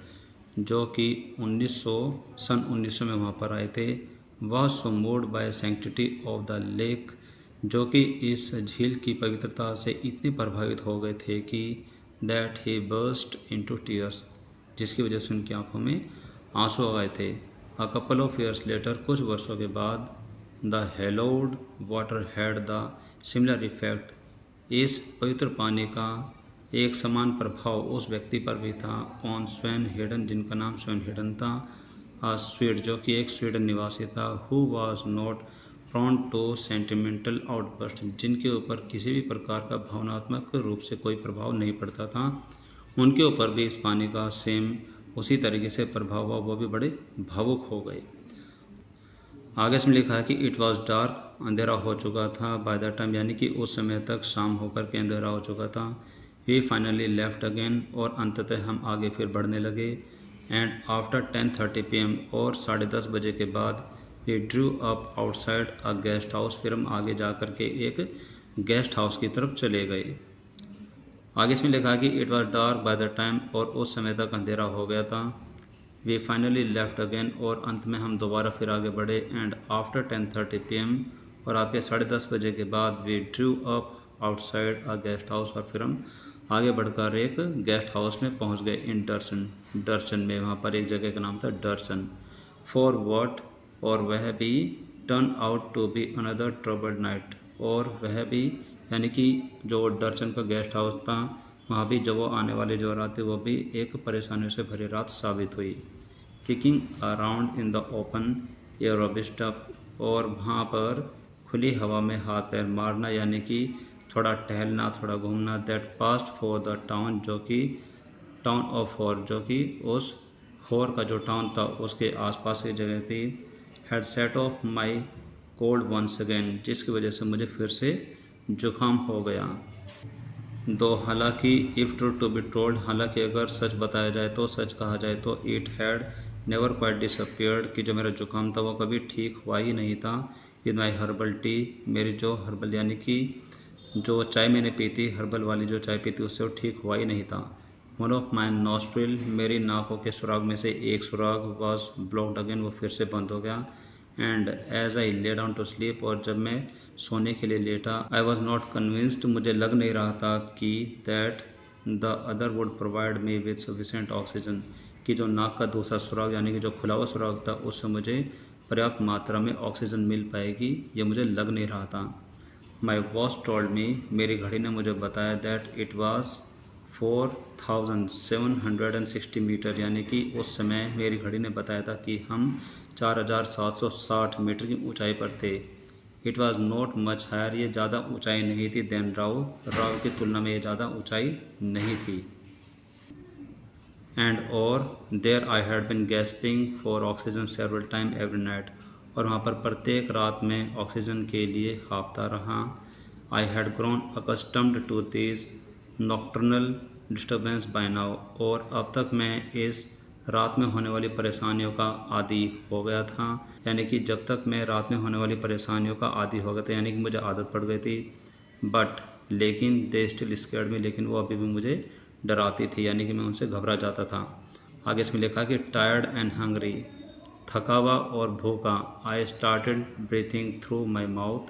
जो कि 1900 में वहाँ पर आए थे, was so moved by sanctity of the lake, जो कि इस झील की पवित्रता से इतने प्रभावित हो गए थे कि that he burst into tears, जिसकी वजह से उनकी आंखों में आंसू आ गए थे। A couple of years later, कुछ वर्षों के बाद, the hallowed water had the similar effect, इस पवित्र पानी का एक समान प्रभाव उस व्यक्ति पर भी था, ऑन स्वेन हेडन, जिनका नाम स्वेन हेडन था, अ स्वीड, जो कि एक स्वीडन निवासी था, who was not prone to sentimental outburst, जिनके ऊपर किसी भी प्रकार का भावनात्मक रूप से कोई प्रभाव नहीं पड़ता था, उनके ऊपर भी इस पानी का सेम उसी तरीके से प्रभाव हुआ, वो भी बड़े भावुक हो गए। आगे इसमें लिखा है कि इट वाज डार्क, अंधेरा हो चुका था, बाय द टाइम, यानी कि उस समय तक शाम होकर के अंधेरा हो चुका था। वी फाइनली लेफ्ट अगेन, और अंततः हम आगे फिर बढ़ने लगे। एंड आफ्टर 10:30 PM, और 10:30 बजे के बाद, we drew up outside a guest house, फिर हम आगे जा कर के एक गेस्ट हाउस की तरफ चले गए। आगे इसमें लिखा है कि it was dark by the time, और उस समय तक अंधेरा हो गया था। वी फाइनली लेफ्ट अगेन, और अंत में हम दोबारा फिर आगे बढ़े। एंड आफ्टर 10:30 PM, और आगे 10:30 बजे के बाद, we drew up outside a guest house, और फिर हम आगे बढ़कर एक गेस्ट हाउस में पहुंच गए। इन डर्सन, डर्सन में, वहाँ पर एक जगह का नाम था डर्सन। फॉर वॉट, और वह भी turn out to be another troubled night, और वह भी, यानी कि जो डर्सन का गेस्ट हाउस था, वहाँ भी जो वो आने वाले जो रात थी वो भी एक परेशानियों से भरी रात साबित हुई। Kicking around in the open air of stuff, और वहाँ पर खुली हवा में हाथ पैर मारना, यानी कि थोड़ा टहलना, थोड़ा घूमना, that past for the town, जो कि टाउन ऑफ हॉर, जो कि उस हॉर का जो टाउन था उसके आसपास की जगह थी। Had set off my cold once again, जिसकी वजह से मुझे फिर से जुकाम हो गया। दो हालांकि if true to be told, हालांकि अगर सच बताया जाए तो, सच कहा जाए तो, it had never quite disappeared, कि जो मेरा जुकाम था वो कभी ठीक हुआ ही नहीं था। विद माई हर्बल टी, मेरी जो हर्बल यानी कि जो चाय मैंने पी थी, हर्बल वाली जो चाय पी थी, उससे वो ठीक हुआ ही नहीं था। वन ऑफ माई नॉस्ट्रिल, मेरी नाकों के सुराग में से एक सुराग वॉज ब्लॉक्ड अगेन, वो फिर से बंद हो गया। And as I lay down to sleep, और जब मैं सोने के लिए लेटा, आई वॉज नॉट कन्विंस्ड, मुझे लग नहीं रहा था कि that the other would provide me with sufficient oxygen, कि जो नाक का दूसरा सुराग यानी कि जो खुला हुआ सुराग था उससे मुझे पर्याप्त मात्रा में ऑक्सीजन मिल पाएगी, ये मुझे लग नहीं रहा था। माई वॉच टोल्ड मी, मेरी घड़ी ने मुझे बताया दैट इट वॉज 4760 मीटर, यानी कि उस समय मेरी घड़ी ने बताया था कि हम 4760 मीटर की ऊंचाई पर थे। It was not much higher, ये ज़्यादा ऊंचाई नहीं थी। देन राव, राव की तुलना में ये ज़्यादा ऊंचाई नहीं थी। एंड और there I had been gasping for oxygen several time every night, और वहाँ पर प्रत्येक रात में ऑक्सीजन के लिए हाँफता रहा। I had grown accustomed to this nocturnal disturbance by now, और अब तक मैं इस रात में होने वाली परेशानियों का आदी हो गया था। यानी कि जब तक मैं रात में होने वाली परेशानियों का आदी हो गया था, यानी कि मुझे आदत पड़ गई थी। बट लेकिन दे स्टिल स्कैर्ड मी, लेकिन वो अभी भी मुझे डराती थी, यानी कि मैं उनसे घबरा जाता था। आगे इसमें लिखा कि टायर्ड एंड हंग्री, थका हुआ और भूखा। I started breathing through my mouth,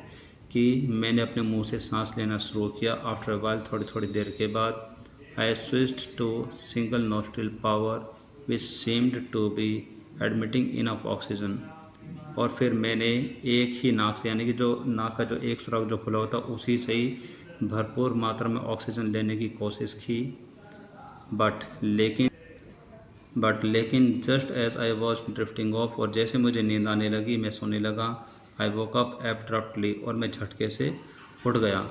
कि मैंने अपने मुंह से सांस लेना शुरू किया। आफ्टर वाइल, थोड़ी थोड़ी देर के बाद, I switched to single nostril power which seemed to be admitting enough oxygen, और फिर मैंने एक ही नाक से, यानी कि जो नाक का जो एक सुराग जो खुला होता उसी से ही भरपूर मात्रा में ऑक्सीजन लेने की कोशिश की। बट लेकिन just as I was drifting off, और जैसे मुझे नींद आने लगी, मैं सोने लगा। आई वोक अप एब्रप्टली, और मैं झटके से उठ गया।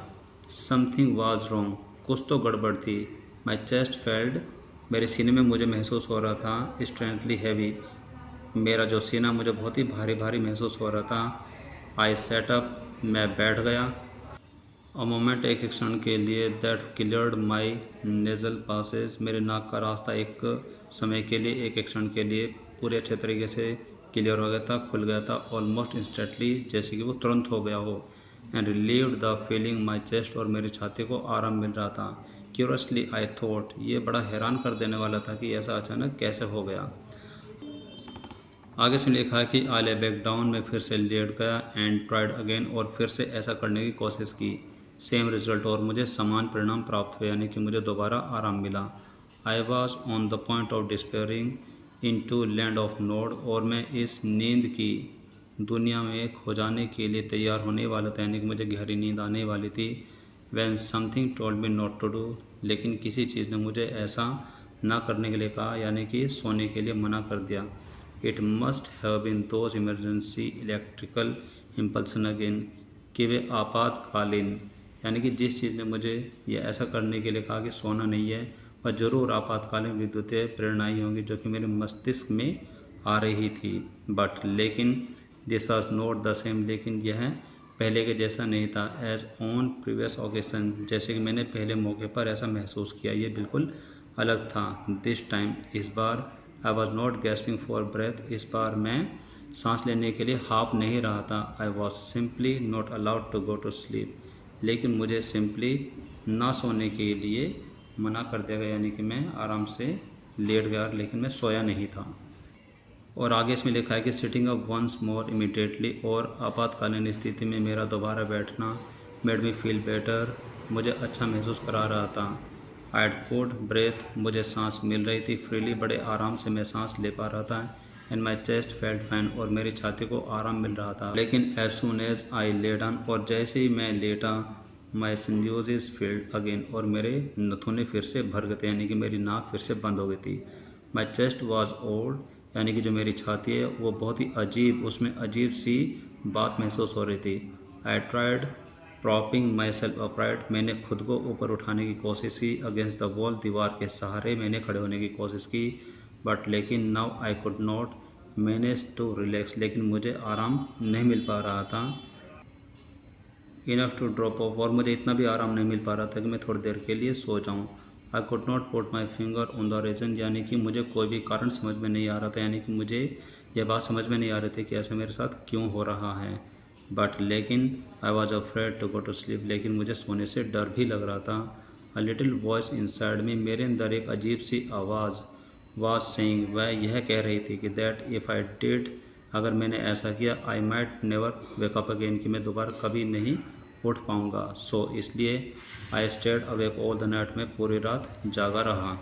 समथिंग वाज रॉन्ग, कुछ तो गड़बड़ थी। माई चेस्ट फेल्ड, मेरे सीने में मुझे महसूस हो रहा था स्ट्रेंथली हैवी, मेरा जो सीना मुझे बहुत ही भारी भारी महसूस हो रहा था। आई सेट अप, मैं बैठ गया। अ मोमेंट, एक क्षण के लिए, that cleared my nasal passage, मेरे नाक का रास्ता एक समय के लिए, एक क्षण के लिए पूरे अच्छे तरीके से क्लियर हो गया था, खुल गया था। ऑलमोस्ट इंस्टेंटली, जैसे कि वो तुरंत हो गया हो। And relieved the feeling my chest, और मेरी छाती को आराम मिल रहा था। क्यूरियसली आई थॉट, ये बड़ा हैरान कर देने वाला था कि ऐसा अचानक कैसे हो गया। आगे से लिखा है कि आई ले बैक डाउन, में फिर से लेट गया। एंड ट्राइड अगेन, और फिर से ऐसा करने की कोशिश की। सेम रिजल्ट, और मुझे समान परिणाम प्राप्त हुए, यानी कि मुझे दोबारा आराम मिला। I was on the point of despairing into land of nod, और मैं इस नींद की दुनिया में खो जाने के लिए तैयार होने वाला था, यानी कि मुझे गहरी नींद आने वाली थी। When something told me not to do, लेकिन किसी चीज़ ने मुझे ऐसा ना करने के लिए कहा, यानी कि सोने के लिए मना कर दिया। It must have been those emergency electrical impulses again, कि वे आपातकालीन, यानी कि जिस चीज़ ने मुझे ये ऐसा करने के लिए कहा कि सोना नहीं है, वह जरूर आपातकालीन विद्युतीय प्रेरणाएँ होंगी जो कि मेरे मस्तिष्क में आ रही थी। बट लेकिन this was not the same, लेकिन यह पहले के जैसा नहीं था। एज ऑन प्रीवियस ओकेशन, जैसे कि मैंने पहले मौके पर ऐसा महसूस किया, ये बिल्कुल अलग था। दिस टाइम, इस बार, I was not gasping for breath, इस बार मैं सांस लेने के लिए हाफ नहीं रहा था। I was simply not allowed to go to sleep, लेकिन मुझे सिंपली ना सोने के लिए मना कर दिया गया, यानी कि मैं आराम से लेट गया, लेकिन मैं सोया नहीं था। और आगे इसमें लिखा है कि sitting up once more immediately, और आपातकालीन स्थिति में मेरा दोबारा बैठना मेड मी फील बेटर, मुझे अच्छा महसूस करा रहा था। आई हैड गुड ब्रेथ, मुझे सांस मिल रही थी फ्रीली, बड़े आराम से मैं सांस ले पा रहा था। And my chest felt fine, और मेरी छाती को आराम मिल रहा था। लेकिन as soon as I let on, और जैसे ही मैं लेटा, माई सिंड्यूज फील्ड अगेन, और मेरे नथुने फिर से भर गए थे, यानी कि मेरी नाक फिर से बंद हो गई थी। माई चेस्ट वॉज ओल्ड, यानी कि जो मेरी छाती है वो बहुत ही अजीब, उसमें अजीब सी बात महसूस हो रही थी। I tried propping my self upright, मैंने खुद को ऊपर उठाने की कोशिश की। अगेंस्ट द वॉल, दीवार के सहारे मैंने खड़े होने की कोशिश की। बट लेकिन now I could not manage to relax, लेकिन मुझे आराम नहीं मिल पा रहा था। इनफ टू ड्रॉप ऑफ, और मुझे इतना भी आराम नहीं मिल पा रहा था कि मैं थोड़ी देर के लिए सो जाऊँ। आई could not put my finger on the reason, यानी कि मुझे कोई भी कारण समझ में नहीं आ रहा था, यानी कि मुझे यह बात समझ में नहीं आ रही थी कि ऐसा मेरे साथ क्यों हो रहा है। बट लेकिन I was afraid to go to sleep, लेकिन मुझे सोने से डर भी लग रहा था। A little voice inside me, मेरे अंदर एक अजीब सी आवाज़ वाज सेइंग, वह यह कह रही थी कि दैट इफ़ आई डिड, अगर मैंने ऐसा किया, I might never wake up again, कि मैं दोबारा कभी नहीं उठ पाऊँगा। सो इसलिए I stayed awake all the night, में पूरी रात जागा रहा।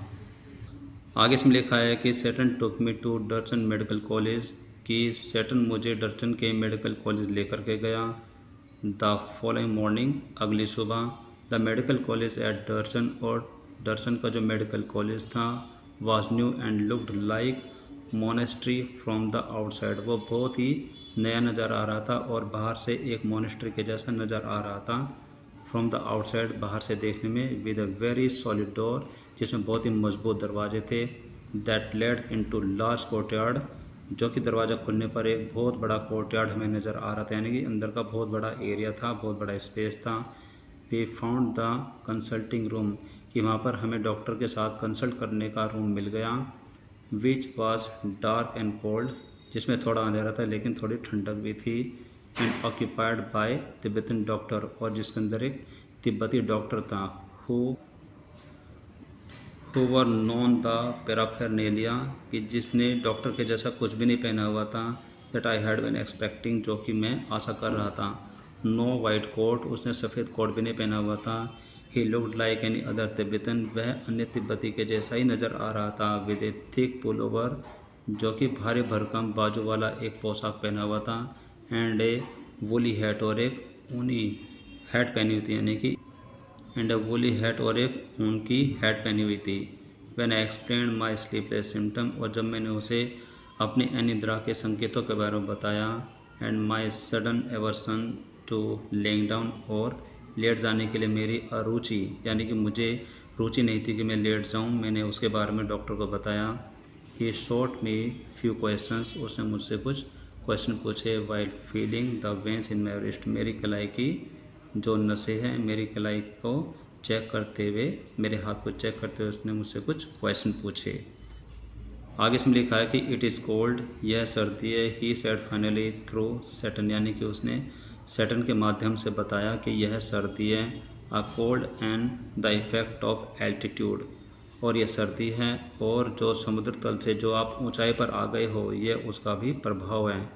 आगे इसमें लिखा है कि सेटन टुक मी टू डर्चन मेडिकल कॉलेज, कि सेटन मुझे डर्चन के मेडिकल कॉलेज लेकर के गया। द फॉलोइंग मॉर्निंग, अगली सुबह, द मेडिकल कॉलेज एट डर्चन, और डर्चन का जो मेडिकल कॉलेज था was new and looked like monastery from the outside, वो बहुत ही नया नज़र आ रहा था और बाहर से एक मोनेस्ट्री के जैसा नज़र आ रहा था। फ्रॉम द आउटसाइड, बाहर से देखने में, with a very solid door, जिसमें बहुत ही मजबूत दरवाजे थे। That led into large courtyard, जो कि दरवाज़ा खुलने पर एक बहुत बड़ा कोर्टयार्ड हमें नज़र आ रहा था, यानी कि अंदर का बहुत बड़ा एरिया था, बहुत बड़ा स्पेस था। We found the consulting room, कि वहाँ पर हमें डॉक्टर के साथ कंसल्ट करने का रूम मिल गया। Which was dark and cold, जिसमें थोड़ा अंधेरा था लेकिन थोड़ी ठंडक भी थी। And occupied by Tibetan doctor, और जिसके अंदर एक तिब्बती डॉक्टर था। हु वर नॉन द पैराफेरनेलिया, कि जिसने डॉक्टर के जैसा कुछ भी नहीं पहना हुआ था। That I had been expecting, जो कि मैं आशा कर रहा था। नो वाइट कोट, उसने सफ़ेद कोट भी नहीं पहना हुआ था। He looked like any other Tibetan, वह अन्य तिब्बती के जैसा ही नज़र आ रहा था। With a thick pullover, जो कि भारी भरकम बाजू वाला एक पोशाक पहना हुआ था। एंड ए वुली हैट, और एक ऊनी हैट पहनी हुई थी, यानी कि एंड अ वुली हैट, और एक ऊन की हैट पहनी हुई थी। When I explain my sleepless symptom, और जब मैंने उसे अपनी अनिद्रा के संकेतों के बारे में बताया। And my sudden aversion to lying down, और लेट जाने के लिए मेरी अरुचि, यानी कि मुझे रुचि नहीं थी कि मैं लेट जाऊं, मैंने उसके बारे में डॉक्टर को बताया। He shot me few questions, उसने मुझसे कुछ क्वेश्चन पूछे। While feeling the veins in my wrist, मेरी कलाई की जो नसें हैं, मेरी कलाई को चेक करते हुए, मेरे हाथ को चेक करते हुए उसने मुझसे कुछ क्वेश्चन पूछे। आगे इसमें लिखा है कि इट इज़ कोल्ड, यह सर्दी है। He said finally through Saturn, यानी कि उसने सैटर्न के माध्यम से बताया कि यह सर्दी है। A cold and the effect of altitude, और यह सर्दी है और जो समुद्र तल से जो आप ऊंचाई पर आ गए हो, यह उसका भी प्रभाव है।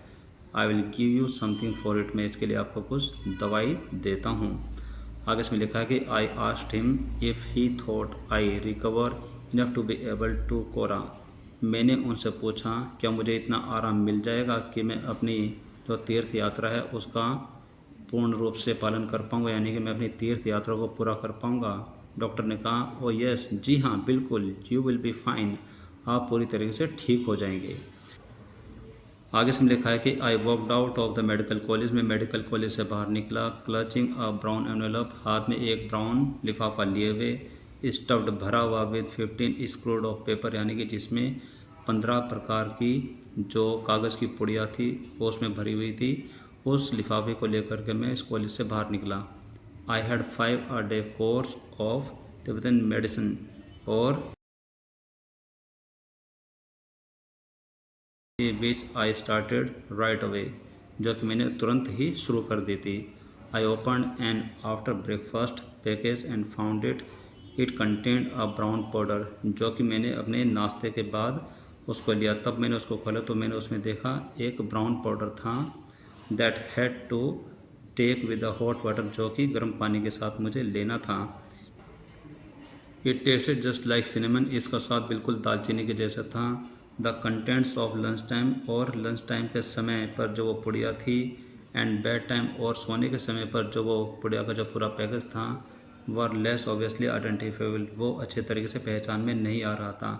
I will give you something for it, मैं इसके लिए आपको कुछ दवाई देता हूँ। आगे इसमें लिखा है कि I asked him if he thought I recover enough to be able to kora, मैंने उनसे पूछा क्या मुझे इतना आराम मिल जाएगा कि मैं अपनी जो तीर्थ यात्रा है उसका पूर्ण रूप से पालन कर पाऊँगा, यानी कि मैं अपनी तीर्थ यात्रा को पूरा कर पाऊँगा। डॉक्टर ने कहा, ओ यस, जी हाँ बिल्कुल, यू विल बी फाइन, आप पूरी तरीके से ठीक हो जाएंगे। आगे इसमें लिखा है कि I walked out of the medical college, में मेडिकल कॉलेज से बाहर निकला। क्लचिंग अ ब्राउन एनवेलप, हाथ में एक ब्राउन लिफाफा लिए हुए। स्टफ्ड, भरा हुआ विद 15 स्क्रूड ऑफ पेपर, यानी कि जिसमें 15 प्रकार की जो कागज़ की पुड़िया थी वो उसमें भरी हुई थी। उस लिफाफे को लेकर के मैं इस कॉलेज से बाहर निकला। I had 5 a day course of Tibetan medicine, और which I started right away, जो कि मैंने तुरंत ही शुरू कर दी थी। I open an after breakfast package and found it content a brown powder, जो कि मैंने अपने नाश्ते के बाद उसको लिया। तब मैंने उसको खोला तो मैंने उसमें देखा एक ब्राउन पाउडर था। That had to take with the hot water, जो कि गर्म पानी के साथ मुझे लेना था। It tasted just like cinnamon, इसका स्वाद बिल्कुल दालचीनी के जैसा था। The contents of lunch time, और लंच टाइम के समय पर जो वो पुड़िया थी, एंड बेड टाइम, और सोने के समय पर जो वो पुड़िया का जो पूरा पैकेज था, वर लेस ऑब्वियसली आइडेंटिफाइबल, वो अच्छे तरीके से पहचान में नहीं आ रहा था।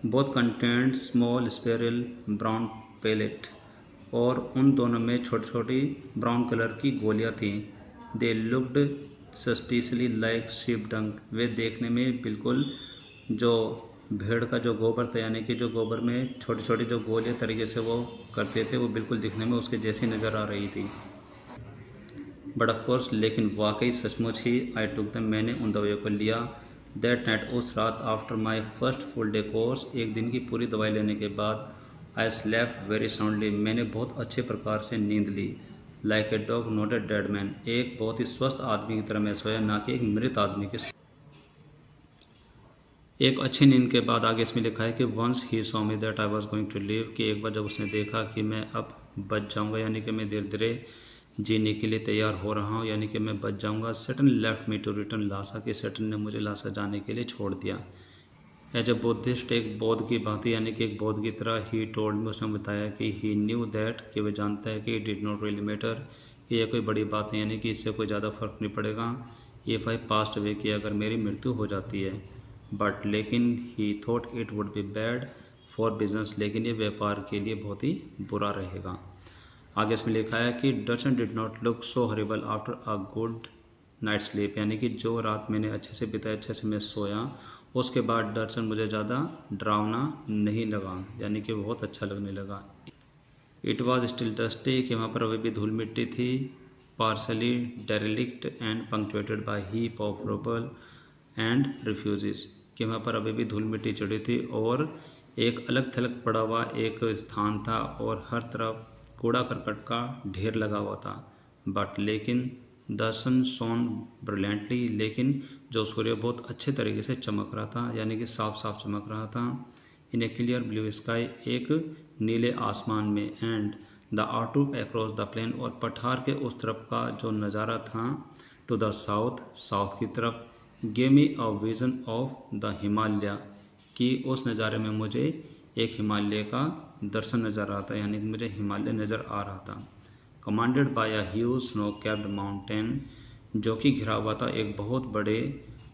Both contained small spherical brown pellet, और उन दोनों में छोटी छोटी ब्राउन कलर की गोलियां थीं। दे लुक्ड सस्पिशली लाइक शीप डंग, वे देखने में बिल्कुल जो भेड़ का जो गोबर था, यानी कि जो गोबर में छोटे छोटे जो गोले तरीके से वो करते थे, वो बिल्कुल दिखने में उसके जैसी नज़र आ रही थी। बट ऑफ कोर्स, लेकिन वाकई सचमुच ही आई टुक देम, मैंने उन दवाइयों को लिया। दैट नाइट, उस रात, after my first full day course, एक दिन की पूरी दवाई लेने के बाद, आई स्लेप्ट वेरी साउंडली, मैंने बहुत अच्छे प्रकार से नींद ली। Like a dog not a dead man, एक बहुत ही स्वस्थ आदमी की तरह मैं सोया, ना कि एक मृत आदमी के। एक अच्छी नींद के बाद आगे इसमें लिखा है कि once he saw me that I was going to live, कि एक बार जब उसने देखा कि मैं अब बच जाऊंगा, यानी कि मैं धीरे धीरे जीने के लिए तैयार हो रहा हूँ, यानी कि मैं बच जाऊंगा। Saturn left me to return Lhasa, कि सैटर्न ने मुझे लासा जाने के लिए छोड़ दिया। एज ए बुद्धिस्ट, एक बौद्ध की भांति, यानी कि एक बौद्ध की तरह, ही टोल्ड में, उसने बताया कि ही न्यू दैट, कि वह जानता है कि डिड नॉट रियली मैटर, कि यह कोई बड़ी बात नहीं, यानी कि इससे कोई ज़्यादा फर्क नहीं पड़ेगा इफ़ आई पास्ट अवे, कि अगर मेरी मृत्यु हो जाती है। बट लेकिन ही thought it would be bad for business, लेकिन ये व्यापार के लिए बहुत ही बुरा रहेगा। आगे इसमें लिखा है कि Darchen did not look so horrible after a good night sleep, यानी कि जो रात मैंने अच्छे से बिताई, अच्छे से मैं सोया, उसके बाद डर्सन मुझे ज़्यादा डरावना नहीं लगा, यानी कि बहुत अच्छा लगने लगा। इट वॉज स्टिल डस्टी, कि वहाँ पर अभी भी धूल मिट्टी थी। Partly derelict and punctuated by heap of rubble and refuges, कि वहाँ पर अभी भी धूल मिट्टी चढ़ी थी और एक अलग थलग पड़ा हुआ एक स्थान था और हर तरफ कूड़ा करकट का ढेर लगा हुआ था। बट लेकिन द सन शोन ब्रिलियंटली, लेकिन जो सूर्य बहुत अच्छे तरीके से चमक रहा था, यानी कि साफ साफ चमक रहा था। In a clear blue sky, एक नीले आसमान में। And the outlook across the plain, और पठार के उस तरफ का जो नज़ारा था, टू द साउथ, साउथ की तरफ, gave me a vision of the Himalaya, कि उस नज़ारे में मुझे एक हिमालय का दर्शन नज़र आता, यानी कि मुझे हिमालय नज़र आ रहा था। Commanded by a huge snow capped mountain, जो कि घिरा हुआ था एक बहुत बड़े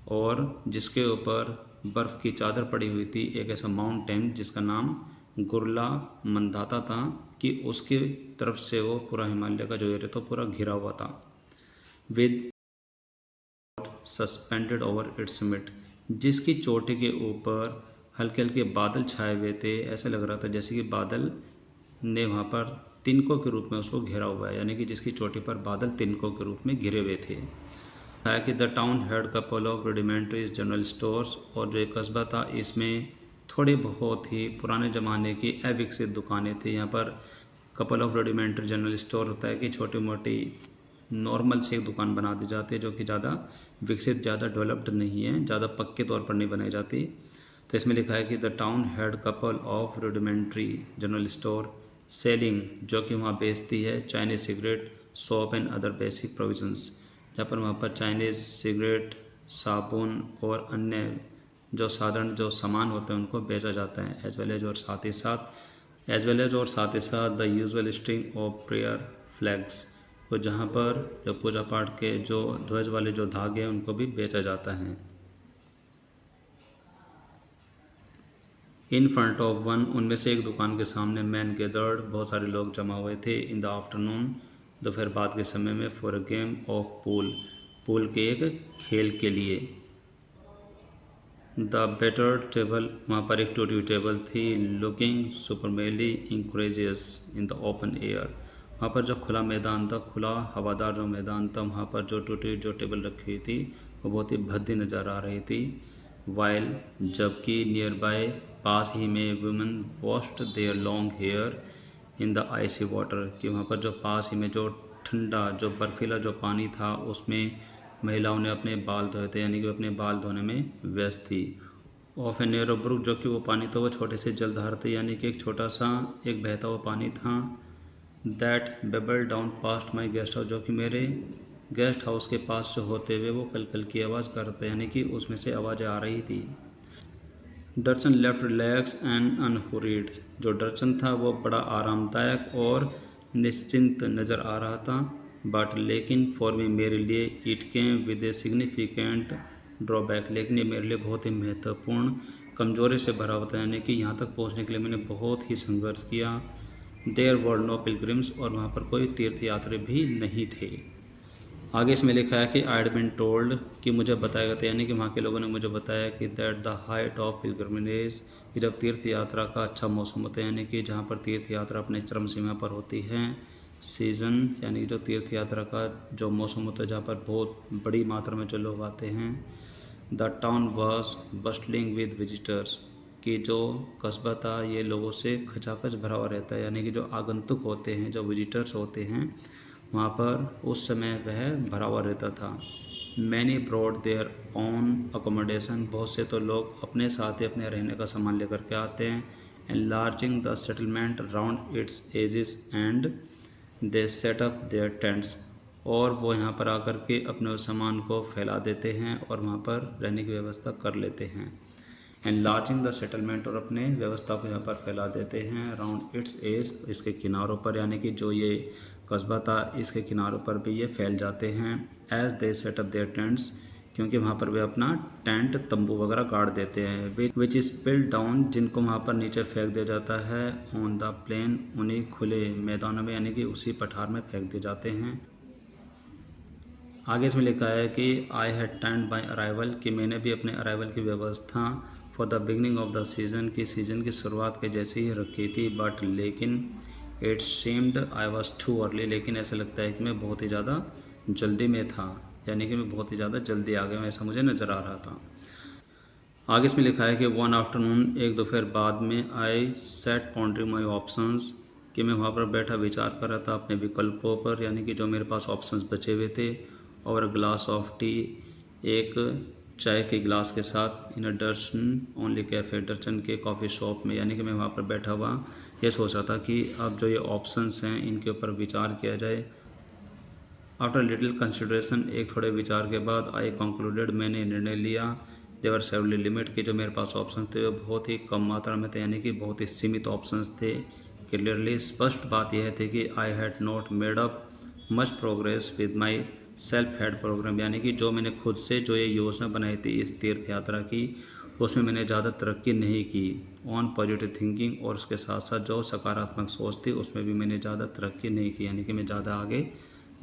और जिसके ऊपर बर्फ़ की चादर पड़ी हुई थी, एक ऐसा माउंटेन जिसका नाम गुरला मंदाता था, कि उसके तरफ से वो पूरा हिमालय का जो एरिया था पूरा घिरा हुआ था। With suspended over it's mid, जिसकी चोटी के ऊपर हल्के हल्के बादल छाए हुए थे, ऐसा लग रहा था जैसे कि बादल ने वहाँ पर तिनकों के रूप में उसको घेरा हुआ है, यानी कि जिसकी चोटी पर बादल तिनकों के रूप में घिरे हुए थे। है कि the town had couple of rudimentary general stores, और जो एक कस्बा था इसमें थोड़े बहुत ही पुराने ज़माने की अविकसित दुकानें थी। यहाँ पर couple of rudimentary general store होता है कि छोटी मोटी नॉर्मल से एक दुकान बना दी जाती है, जो कि ज़्यादा विकसित, ज़्यादा डेवलप्ड नहीं है, ज़्यादा पक्के तौर पर नहीं बनाई जाती। तो इसमें लिखा है कि the town had couple of rudimentary general store selling, जो कि वहाँ बेचती है Chinese cigarette, soap and other basic provisions, जहाँ पर वहाँ पर चाइनीज़ सिगरेट, साबुन और अन्य जो साधारण जो सामान होते हैं उनको बेचा जाता है। एज वेल एज और साथ ही साथ the usual string of prayer flags, तो जहाँ पर जो पूजा पाठ के जो ध्वज वाले जो धागे हैं उनको भी बेचा जाता है। इन फ्रंट ऑफ वन, उनमें से एक दुकान के सामने, मैन गैदर्ड, बहुत सारे लोग जमा हुए थे। इन द आफ्टरनून, दोपहर बाद के समय में, for a game of pool, pool के एक खेल के लिए। द बेटर टेबल, वहाँ पर एक टूटी हुई टेबल थी, looking supremely incongruous in the open air, वहाँ पर जो खुला मैदान था, खुला हवादार जो मैदान था, वहाँ पर जो टूटी जो टेबल रखी हुई थी वो बहुत ही भद्दी नज़र आ रही थी। वाइल, जबकि नियर बाय, पास ही में, women washed their long hair in the icy water, कि वहाँ पर जो पास ही में जो ठंडा जो बर्फीला जो पानी था उसमें महिलाओं ने अपने बाल धोए थे, यानी कि अपने बाल धोने में व्यस्त थी। ऑफ ए नेरो ब्रुक, जो कि वो पानी था वो छोटे से जलधार थे, यानी कि एक छोटा सा एक बहता हुआ पानी था। That babbled down past my guest house, जो कि मेरे गेस्ट हाउस के पास से होते हुए वो कल कल की आवाज़ कर रहा था, यानी कि उसमें से आवाज़ें आ रही थी। डर्सन लेफ्ट रिलैक्स एंड अनहुरीड, जो डर्सन था वो बड़ा आरामदायक और निश्चिंत नज़र आ रहा था। बट लेकिन फॉर मी, मेरे लिए, it came with a significant drawback, लेकिन ये मेरे लिए बहुत ही महत्वपूर्ण कमजोरी से भरा हुआ था, यानी कि यहाँ तक पहुँचने के लिए मैंने बहुत ही संघर्ष किया। देयर वर नो पिलग्रिम्स, और वहाँ पर कोई तीर्थयात्री भी नहीं थे। आगे इसमें लिखा है कि आई हैड बीन टोल्ड कि मुझे बताया गया था, यानी कि वहाँ के लोगों ने मुझे बताया कि that the height of pilgrimage, कि जब तीर्थ यात्रा का अच्छा मौसम होता है, यानी कि जहाँ पर तीर्थ यात्रा अपने चरम सीमा पर होती है, सीज़न यानी कि जो तीर्थ यात्रा का जो मौसम होता है जहाँ पर बहुत बड़ी मात्रा में जो लोग आते हैं, the town was bustling with visitors, कि जो कस्बा था ये लोगों से खचाखच भरा हुआ रहता है, यानी कि जो आगंतुक होते हैं, जो विजिटर्स होते हैं, वहाँ पर उस समय वह भरा हुआ रहता था। Many brought their own accommodation, बहुत से तो लोग अपने साथ ही अपने रहने का सामान लेकर के आते हैं। Enlarging the settlement round its edges and they set up their tents, और वो यहाँ पर आकर के अपने उस सामान को फैला देते हैं और वहाँ पर रहने की व्यवस्था कर लेते हैं। एनलार्जिंग द सेटलमेंट, और अपने व्यवस्था को यहाँ पर फैला देते हैं। अराउंड इट्स एज, इसके किनारों पर, यानी कि जो ये कस्बा था इसके किनारों पर भी ये फैल जाते हैं। As they set up their tents, क्योंकि वहाँ पर वे अपना टेंट तंबू वगैरह गाड़ देते हैं। विच इज़ स्पिल्ड डाउन, जिनको वहाँ पर नीचे फेंक दिया जाता है। ऑन द प्लेन, उन्हीं खुले मैदानों में, यानी कि उसी पठार में फेंक दिए जाते हैं। आगे इसमें लिखा है कि I had timed my arrival, कि मैंने भी अपने अराइवल की व्यवस्था for the beginning of the season, की सीज़न की शुरुआत के जैसे ही रखी थी। बट लेकिन it seemed I was too early, लेकिन ऐसा लगता है कि मैं बहुत ही ज़्यादा जल्दी में था, यानी कि मैं बहुत ही ज़्यादा जल्दी आ गया, ऐसा मुझे नज़र आ रहा था। आगे इसमें लिखा है कि वन आफ्टरनून, एक दोपहर बाद में, आई सेट पॉन्डरिंग माई ऑप्शंस, कि मैं वहाँ पर बैठा विचार कर रहा था अपने विकल्पों पर, यानी कि जो मेरे पास ऑप्शंस बचे हुए थे। और अ ग्लास ऑफ टी, एक चाय के गिलास के साथ, इन अ डर्सन ओनली कैफ़े, डर्सन के कॉफ़ी शॉप में, यानी कि मैं वहाँ पर बैठा हुआ ये सोच रहा था कि अब जो ये ऑप्शंस हैं इनके ऊपर विचार किया जाए। आफ्टर लिटिल कंसिडरेशन, एक थोड़े विचार के बाद, आई कंक्लूडेड, मैंने निर्णय लिया। देवर सेवरली लिमिट, के जो मेरे पास ऑप्शन थे वो बहुत ही कम मात्रा में थे, यानी कि बहुत ही सीमित ऑप्शंस थे। क्लियरली, स्पष्ट बात यह थी कि I had not made up much progress with my self head program, यानी कि जो मैंने खुद से जो ये योजना बनाई थी इस तीर्थ यात्रा की, उसमें मैंने ज़्यादा तरक्की नहीं की। ऑन पॉजिटिव थिंकिंग, और उसके साथ साथ जो सकारात्मक सोच थी उसमें भी मैंने ज़्यादा तरक्की नहीं की, यानी कि मैं ज़्यादा आगे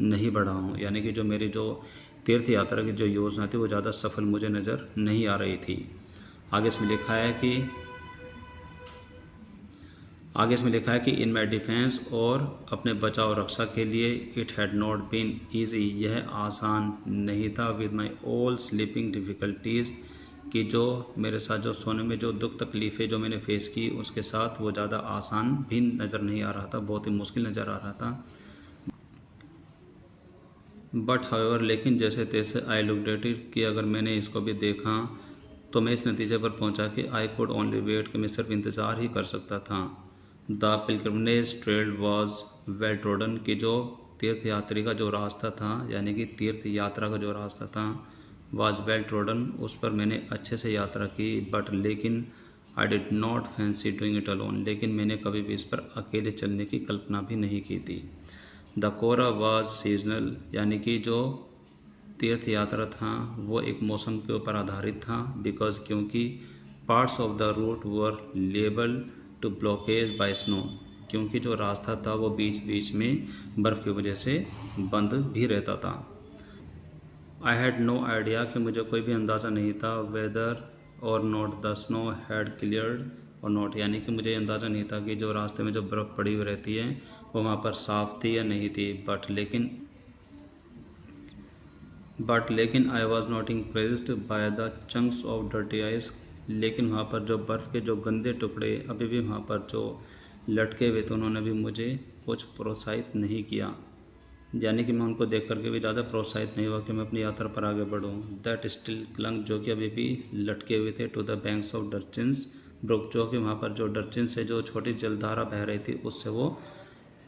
नहीं बढ़ा हूँ, यानी कि जो मेरी जो तीर्थ यात्रा की जो योजना थी वो ज़्यादा सफल मुझे नज़र नहीं आ रही थी। आगे इसमें लिखा है कि इन माई डिफेंस, और अपने बचाव रक्षा के लिए, it had not been easy, यह आसान नहीं था। With my all sleeping difficulties, कि जो मेरे साथ जो सोने में जो दुख तकलीफ़ें जो मैंने फेस की उसके साथ वो ज़्यादा आसान भी नज़र नहीं आ रहा था, बहुत ही मुश्किल नज़र आ रहा था। बट हाउएवर, लेकिन जैसे तैसे, आई लुक्ड एट इट, कि अगर मैंने इसको भी देखा तो मैं इस नतीजे पर पहुंचा कि आई कुड ओनली वेट, कि मैं सिर्फ इंतज़ार ही कर सकता था। The pilgrimage trail was well trodden, कि जो तीर्थ यात्री का जो रास्ता था, यानी कि तीर्थ यात्रा का जो रास्ता था, वाज वेल ट्रोडन, उस पर मैंने अच्छे से यात्रा की। बट लेकिन I did not fancy doing it alone, लेकिन मैंने कभी भी इस पर अकेले चलने की कल्पना भी नहीं की थी। द कोरा वाज सीजनल, यानी कि जो तीर्थ यात्रा था वो एक मौसम के ऊपर आधारित था। बिकॉज, क्योंकि parts of the route were liable to blockage by snow, क्योंकि जो रास्ता था वो बीच बीच में बर्फ़ की वजह से बंद भी रहता था। आई हैड नो आइडिया, कि मुझे कोई भी अंदाज़ा नहीं था, वेदर और not the snow had cleared और नॉट, यानी कि मुझे अंदाज़ा नहीं था कि जो रास्ते में जो बर्फ़ पड़ी हुई रहती है वो वहाँ पर साफ़ थी या नहीं थी। बट लेकिन I was not impressed by the chunks of dirty ice, लेकिन वहाँ पर जो बर्फ़ के जो गंदे टुकड़े अभी भी वहाँ पर जो लटके हुए थे उन्होंने भी मुझे कुछ प्रोत्साहित नहीं किया, यानी कि मैं उनको देख करके भी ज़्यादा प्रोत्साहित नहीं हुआ कि मैं अपनी यात्रा पर आगे बढ़ूँ। दैट स्टिल क्लंग, जो कि अभी भी लटके हुए थे, to the banks of Darchen's brook, जो कि वहाँ पर जो डर्चिन से जो छोटी जलधारा बह रही थी उससे वो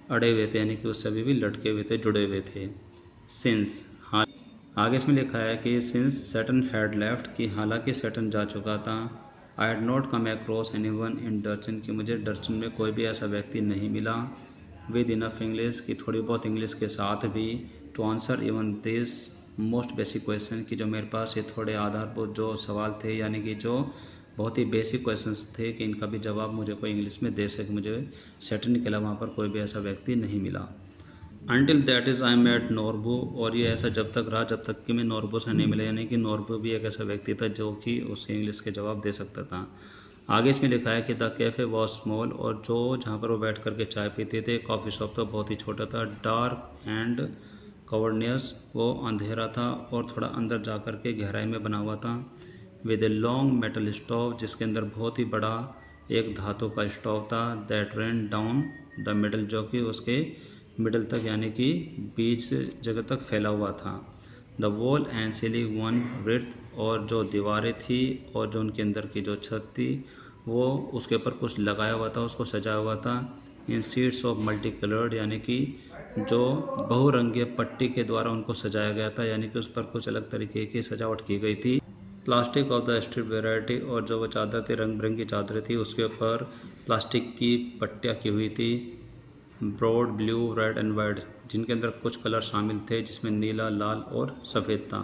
अड़े हुए थे, यानी कि उससे अभी भी लटके हुए थे, जुड़े हुए थे। सिंस, हाँ, आगे इसमें लिखा है कि सिंस सैटर्न हैड लेफ्ट, कि हालांकि सैटर्न जा चुका था। I had not come across anyone in Darchen, कि मुझे डर्चिन में कोई भी ऐसा व्यक्ति नहीं मिला। विद इनफ इंग्लिश, की थोड़ी बहुत इंग्लिश के साथ भी, to answer even this most basic question, कि जो मेरे पास ये थोड़े आधारभूत जो सवाल थे, यानी कि जो बहुत ही बेसिक क्वेश्चंस थे, कि इनका भी जवाब मुझे कोई इंग्लिश में दे सके। मुझे सैटर्न के अलावा वहाँ पर कोई भी ऐसा व्यक्ति नहीं मिला। Until that is I met Norbu, और ये ऐसा जब तक रहा जब तक कि मैं नॉर्बो से नहीं मिला, यानी कि नॉर्बो भी एक ऐसा व्यक्ति था जो कि उसके इंग्लिश के जवाब दे सकता था। आगे इसमें लिखा है कि द कैफ़े वॉज स्मॉल, और जो जहाँ पर वो बैठ करके चाय पीते थे, कॉफ़ी शॉप तो बहुत ही छोटा था। डार्क एंड कवर्नियस, वो अंधेरा था और थोड़ा अंदर जा कर के गहराई में बना हुआ था। With a long metal stove, जिसके अंदर बहुत ही बड़ा एक धातु का स्टोव था। That rain down the middle, जो कि उसके मिडल तक यानी कि बीच जगह तक फैला हुआ था। The wall and ceiling one breath, और जो दीवारें थी और जो उनके अंदर की जो छत थी वो उसके ऊपर कुछ लगाया हुआ था, उसको सजाया हुआ था। इन सीट्स ऑफ मल्टी कलर्ड, यानी कि जो बहुरंगीय पट्टी के द्वारा उनको सजाया गया था, यानी कि उस पर कुछ अलग तरीके की सजावट की गई थी। Plastic of the strip variety, और जो वो चादर थी रंग बिरंगी चादरें थी, उसके ऊपर प्लास्टिक की पट्टियाँ की हुई थी। Broad blue red and white, जिनके अंदर कुछ कलर शामिल थे जिसमें नीला लाल और सफ़ेद था।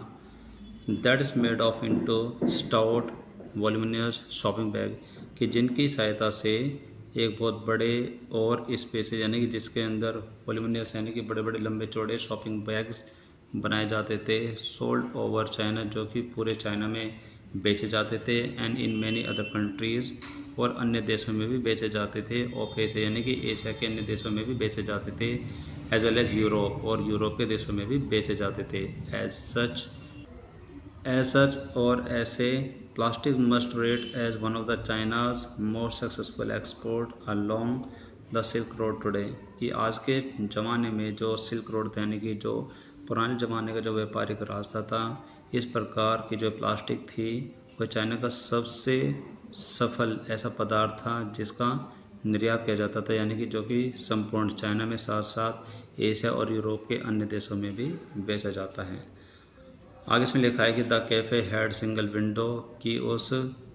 That is made of into stout voluminous shopping bag, कि जिनकी सहायता से एक बहुत बड़े और स्पेसेज, यानी कि जिसके अंदर वॉल्यूमिनस यानी कि बड़े बड़े लंबे चौड़े शॉपिंग बैग्स बनाए जाते थे। सोल्ड ओवर चाइना, जो कि पूरे चाइना में बेचे जाते थे। And in many other countries, और अन्य देशों में भी बेचे जाते थे। ऑफ एशिया, यानी कि एशिया के अन्य देशों में भी बेचे जाते थे। एज वेल एज यूरोप, और यूरोप के देशों में भी बेचे जाते थे। एज सच, और ऐसे plastic must rate as one of the China's most successful export along the silk road today, कि आज के ज़माने में जो सिल्क रोड था, यानी कि जो पुराने ज़माने का जो व्यापारिक रास्ता था, इस प्रकार की जो प्लास्टिक थी वह चाइना का सबसे सफल ऐसा पदार्थ था जिसका निर्यात किया जाता था, यानी कि जो कि संपूर्ण चाइना में साथ साथ एशिया और यूरोप के अन्य देशों में भी बेचा जाता है। आगे इसमें लिखा है कि the cafe had single window, कि उस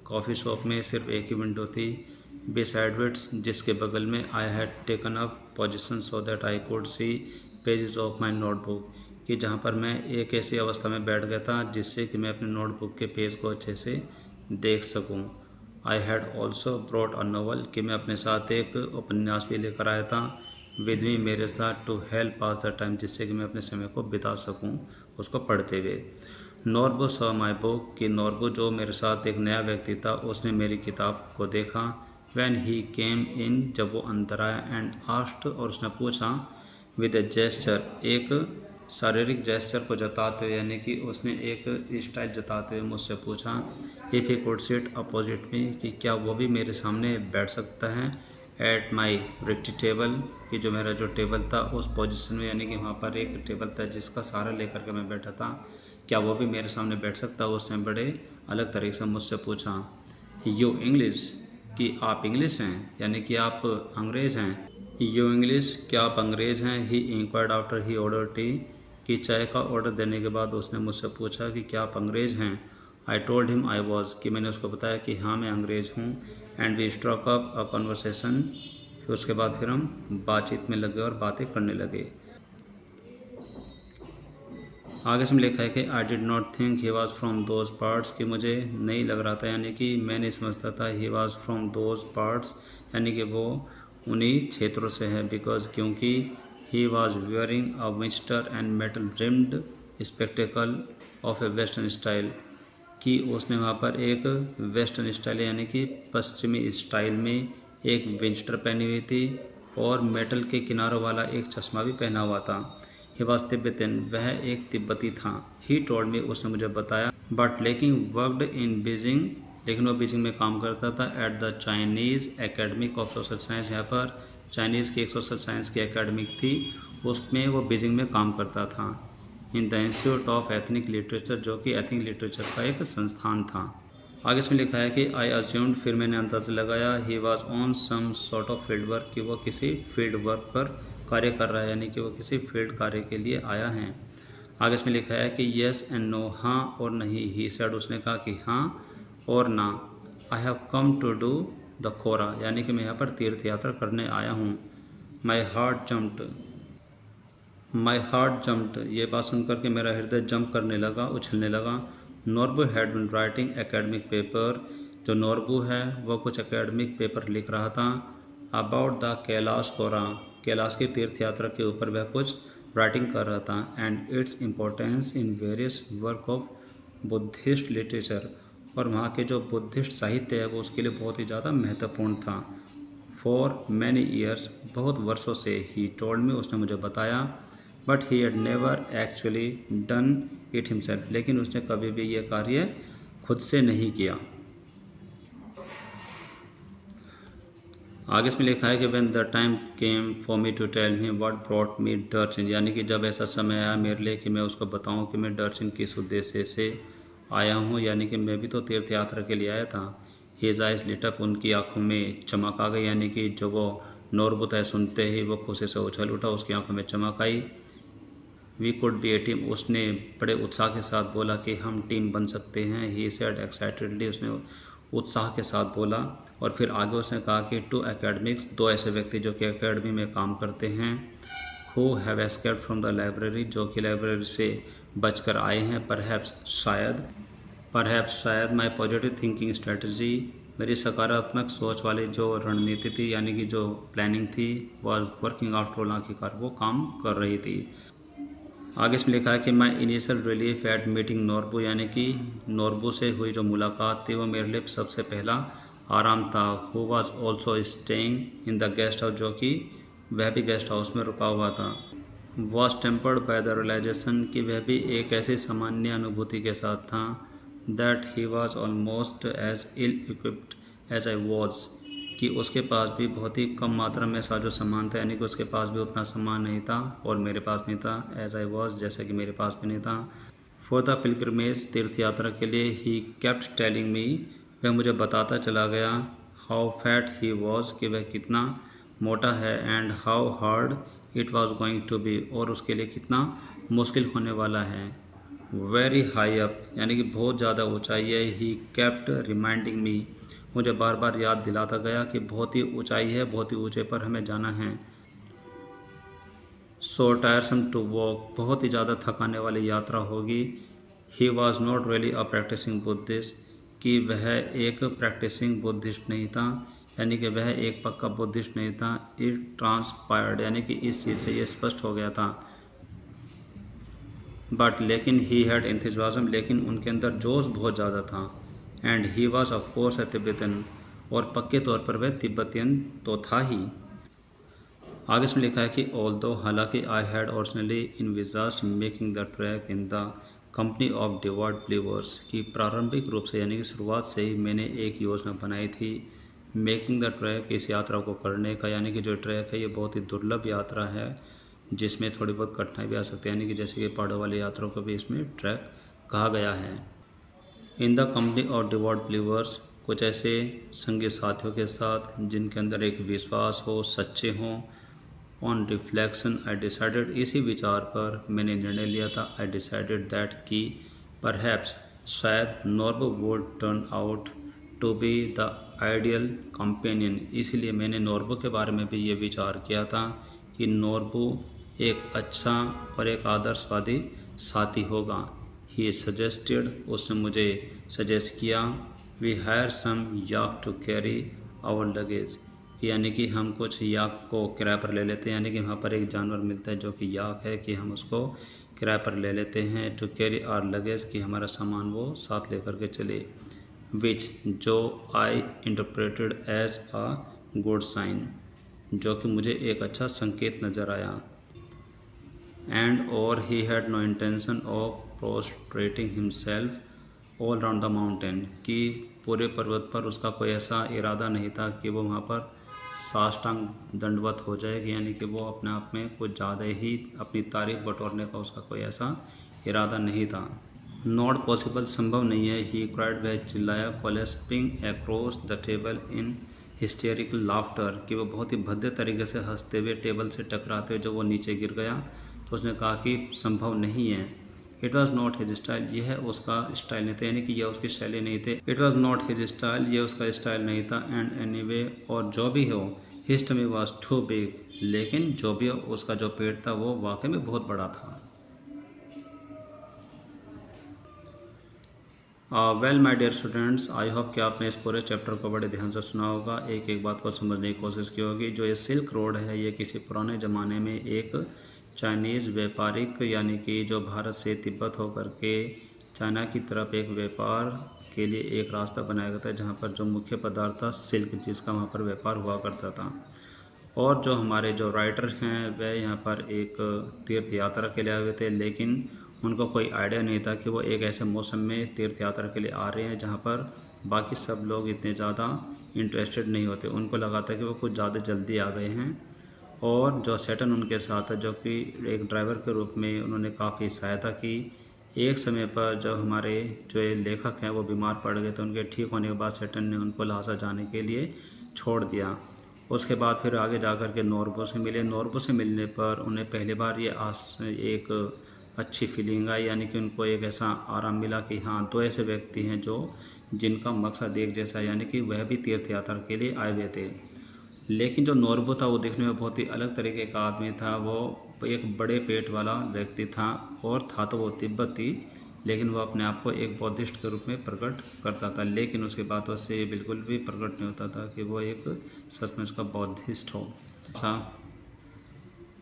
कॉफ़ी शॉप में सिर्फ एक ही विंडो थी। बिसाइड इट, जिसके बगल में I had taken up position so that I could see pages of my notebook, कि जहाँ पर मैं एक ऐसी अवस्था में बैठ गया था जिससे कि मैं अपने नोटबुक के पेज को अच्छे से देख सकूँ। I had also brought a novel, कि मैं अपने साथ एक उपन्यास भी लेकर आया था। विद मी, मेरे साथ, to help pass the time, जिससे कि मैं अपने समय को बिता सकूं उसको पढ़ते हुए। नॉर्बो सॉ माई बुक, कि नॉर्बो जो मेरे साथ एक नया व्यक्ति था उसने मेरी किताब को देखा। व्हेन ही केम इन, जब वो अंदर आया। एंड आस्क्ड, और उसने पूछा। विद ए जेस्चर, एक शारीरिक जेस्चर को जताते हुए, यानी कि उसने एक स्टाइल जताते हुए मुझसे पूछा। If he could sit opposite me, कि क्या वो भी मेरे सामने बैठ सकता है। एट माई रिक्टी टेबल, कि जो मेरा जो टेबल था उस पोजीशन में, यानी कि वहाँ पर एक टेबल था जिसका सहारा लेकर के मैं बैठा था, क्या वो भी मेरे सामने बैठ सकता है। उसने बड़े अलग तरीके से मुझसे पूछा। यू इंग्लिश, कि आप इंग्लिश हैं, यानी कि आप अंग्रेज़ हैं। यू इंग्लिश, क्या आप अंग्रेज़ हैं। He inquired after he order tea, कि चाय का ऑर्डर देने के बाद उसने मुझसे पूछा कि क्या आप अंग्रेज़ हैं। I told him I was, कि मैंने उसको बताया कि हाँ मैं अंग्रेज़ हूँ। And we struck up a conversation, फिर उसके बाद फिर हम बातचीत में लगे और बातें करने लगे। आगे इसमें लिखा है कि I did not think he was from those parts, कि मुझे नहीं लग रहा था, यानी कि मैं नहीं समझता था he was from those parts, यानी कि वो उन्हीं क्षेत्रों से है। बिकॉज, क्योंकि he was wearing a windcheater and metal rimmed spectacle of a western style, कि उसने वहाँ पर एक वेस्टर्न स्टाइल यानी कि पश्चिमी स्टाइल में एक विंस्टर पहनी हुई थी और मेटल के किनारों वाला एक चश्मा भी पहना हुआ था। ही वॉज तिब्बतन, वह एक तिब्बती था। ही टोल्ड मी, उसने मुझे बताया। बट लेकिन वर्कड इन बीजिंग, लेकिन वो बीजिंग में काम करता था। At the Chinese academic of social science, यहाँ पर चाइनीज़ की एक सोशल साइंस की एकेडमिक थी, उसमें वो बीजिंग में काम करता था। In the institute of ethnic literature, जो कि एथनिक लिटरेचर का एक संस्थान था। आगे इसमें लिखा है कि आई अज्यूम्ड, फिर मैंने अंदाज़ा लगाया। He was on some sort of field work, कि वो किसी फील्ड वर्क पर कार्य कर रहा है, यानी कि वो किसी फील्ड कार्य के लिए आया है। आगे इसमें लिखा है कि येस एंड नो, हाँ और नहीं। ही सेड, उसने कहा कि हाँ और ना। I have come to do the kora, यानी कि मैं यहाँ पर तीर्थ यात्रा करने आया हूँ। माई हार्ट जम्प्ड, ये बात सुनकर के मेरा हृदय जंप करने लगा, उछलने लगा। Norbu had been writing academic paper, जो नॉर्बू है वह कुछ एकेडमिक पेपर लिख रहा था। अबाउट द कैलाश कोरा, कैलाश की तीर्थ यात्रा के ऊपर वह कुछ राइटिंग कर रहा था and its importance in various work of Buddhist literature, और वहाँ के जो बुद्धिस्ट साहित्य है वो उसके लिए बहुत ही ज़्यादा महत्वपूर्ण था। फॉर मैनी ईयर्स, बहुत वर्षों से, ही टोल्ड मी, उसने मुझे बताया, but he had never actually done it himself, लेकिन उसने कभी भी ये कार्य खुद से नहीं किया। आगे इसमें लिखा है कि when the time came for me to tell him what brought me Darchen, यानी कि जब ऐसा समय आया मेरे लिए कि मैं उसको बताऊं कि मैं डर्चिन किस उद्देश्य से आया हूं, यानी कि मैं भी तो तीर्थ यात्रा के लिए आया था। हिज आइज लिट अप, उनकी आंखों में चमक आ गई, यानी कि जो वो नोरबुताई सुनते ही वो खुशी से उछल उठा, उसकी आंखों में चमक आई। We could be a team, उसने बड़े उत्साह के साथ बोला कि हम टीम बन सकते हैं। ही सेड एक्साइटेडली, उसने उत्साह के साथ बोला। और फिर आगे उसने कहा कि टू एकेडमिक्स, दो ऐसे व्यक्ति जो कि एकेडमी में काम करते हैं, who have escaped from the library, जो कि लाइब्रेरी से बचकर आए हैं, परहैप्स शायद माई पॉजिटिव थिंकिंग स्ट्रेटजी, मेरी सकारात्मक सोच वाली जो रणनीति थी, यानी कि जो प्लानिंग थी, वह वर्किंग आउट, आखिरकार वो काम कर रही थी। आगे इसमें लिखा है कि my initial relief eight meeting Norbu, यानी कि नोरबू से हुई जो मुलाकात थी वो मेरे लिए सबसे पहला आराम था। Who was also staying in the guest house, जो कि वह भी गेस्ट हाउस में रुका हुआ था। Was tempered by the realisation, कि वह भी एक ऐसी सामान्य अनुभूति के साथ था, that he was almost as ill equipped as I was, कि उसके पास भी बहुत ही कम मात्रा में साजो सामान था, यानी कि उसके पास भी उतना सामान नहीं था और मेरे पास नहीं था, एज आई वॉज, जैसे कि मेरे पास भी नहीं था। फॉर द पिलग्रिमेज, तीर्थ यात्रा के लिए, ही केप्ट टेलिंग मी, वह मुझे बताता चला गया, हाउ फैट ही वॉज, कि वह कितना मोटा है, and how hard it was going to be, और उसके लिए कितना मुश्किल होने वाला है। वेरी हाई अप, यानी कि बहुत ज़्यादा ऊंचाई है। ही केप्ट रिमाइंडिंग मी, मुझे बार बार याद दिलाता गया कि बहुत ही ऊंचाई है, बहुत ही ऊंचे पर हमें जाना है। सो टायरसम टू वॉक, बहुत ही ज़्यादा थकाने वाली यात्रा होगी। He was not really a practising Buddhist, कि वह एक प्रैक्टिसिंग बुद्धिस्ट नहीं था, यानी कि वह एक पक्का बुद्धिस्ट नहीं था। इट ट्रांसपायर्ड, यानी कि इस चीज़ से ये स्पष्ट हो गया था। बट लेकिन ही हैड एंथुसियाज्म, लेकिन उनके अंदर जोश बहुत ज़्यादा था। And he was of course A Tibetan, और पक्के तौर पर वह तिब्बतियन तो था ही। आगे इसमें लिखा है कि ऑल्दो, हालांकि I had originally envisaged making the trek in the company of डिवॉर्ड बिलीवर्स, की प्रारंभिक रूप से, यानी कि शुरुआत से ही मैंने एक योजना बनाई थी मेकिंग द ट्रैक, इस यात्रा को करने का, यानी कि जो ट्रैक है ये बहुत ही दुर्लभ यात्रा है जिसमें थोड़ी बहुत कठिनाई भी आ सकती है, यानी कि जैसे कि पहाड़ों वाली यात्रा को भी इसमें ट्रैक कहा गया है। इन द कंपनी ऑफ डिवॉर्ड बिलीवर्स, कुछ ऐसे संगी साथियों के साथ जिनके अंदर एक विश्वास हो, सच्चे हों। ऑन रिफ्लेक्शन आई डिसाइडेड, इसी विचार पर मैंने निर्णय लिया था, आई डिसाइडेड दैट, कि परहैप्स, शायद Norbu would turn out to be the ideal companion, इसलिए मैंने नॉर्बू के बारे में भी ये विचार किया था कि नॉर्बू एक अच्छा और एक आदर्शवादी साथी होगा। ही सजेस्टेड, उसने मुझे सजेस्ट किया, we hire some yak to carry our luggage, यानी कि हम कुछ याक को किराए पर ले लेते हैं, यानी कि वहाँ पर एक जानवर मिलता है जो कि याक है, कि हम उसको किराए पर ले लेते हैं। टू कैरी आवर लगेज, कि हमारा सामान वो साथ लेकर के चले। विच, जो I interpreted as a good sign, जो कि मुझे एक अच्छा संकेत नज़र आया। एंड और he had no intention of prostrating himself all round the mountain, कि पूरे पर्वत पर उसका कोई ऐसा इरादा नहीं था कि वो वहाँ पर साष्टांग दंडवत हो जाएगी, यानी कि वो अपने आप में कुछ ज़्यादा ही अपनी तारीफ बटोरने का उसका कोई ऐसा इरादा नहीं था। नॉट पॉसिबल, संभव नहीं है। ही क्राइड, वह चिल्लाया, collapsing across the table in hysterical laughter, कि वो बहुत ही भद्दे तरीके से हंसते हुए टेबल से टकराते हुए जब वो नीचे गिर गया तो उसने कहा कि संभव नहीं है। It was not his style, यह उसका स्टाइल नहीं था, यानी कि यह उसकी शैली नहीं थे। It was not his style, यह उसका स्टाइल नहीं था। एंड एनीवे, और जो भी हो, his tummy was too big, लेकिन जो भी हो उसका जो पेट था वो वाकई में बहुत बड़ा था। Well my dear students, I hope कि आपने इस पूरे चैप्टर को बड़े ध्यान से सुना होगा, एक एक बात को समझने की कोशिश की होगी। जो ये सिल्क रोड है ये किसी पुराने ज़माने में एक चाइनीज़ व्यापारिक यानी कि जो भारत से तिब्बत होकर के चाइना की तरफ एक व्यापार के लिए एक रास्ता बनाया गया था, जहाँ पर जो मुख्य पदार्थ था सिल्क, जिसका वहाँ पर व्यापार हुआ करता था। और जो हमारे जो राइटर हैं वह यहाँ पर एक तीर्थ यात्रा के लिए आए हुए थे, लेकिन उनको कोई आइडिया नहीं था कि वो एक ऐसे मौसम में तीर्थ यात्रा के लिए आ रहे हैं जहाँ पर बाकी सब लोग इतने ज़्यादा इंटरेस्टेड नहीं होते। उनको लगा था कि वो कुछ ज़्यादा जल्दी आ गए हैं। और जो सैटर्न उनके साथ है, जो कि एक ड्राइवर के रूप में उन्होंने काफ़ी सहायता की। एक समय पर जब हमारे जो ये लेखक हैं वो बीमार पड़ गए तो उनके ठीक होने के बाद सैटर्न ने उनको लहासा जाने के लिए छोड़ दिया। उसके बाद फिर आगे जा कर के नॉर्बो से मिले। नॉर्बो से मिलने पर उन्हें पहली बार ये एक अच्छी फीलिंग आई, यानी कि उनको एक ऐसा आराम मिला कि हाँ, दो ऐसे व्यक्ति हैं जो जिनका मकसद एक जैसा है, यानी कि वह भी तीर्थ यात्रा के लिए आए हुए थे। लेकिन जो नॉर्बो था वो दिखने में बहुत ही अलग तरीके का आदमी था। वो एक बड़े पेट वाला व्यक्ति था और था तो वो तिब्बती, लेकिन वो अपने आप को एक बौद्धिस्ट के रूप में प्रकट करता था। लेकिन उसकी बातों से बिल्कुल भी प्रकट नहीं होता था कि वो एक सच में उसका बौद्धिस्ट हो।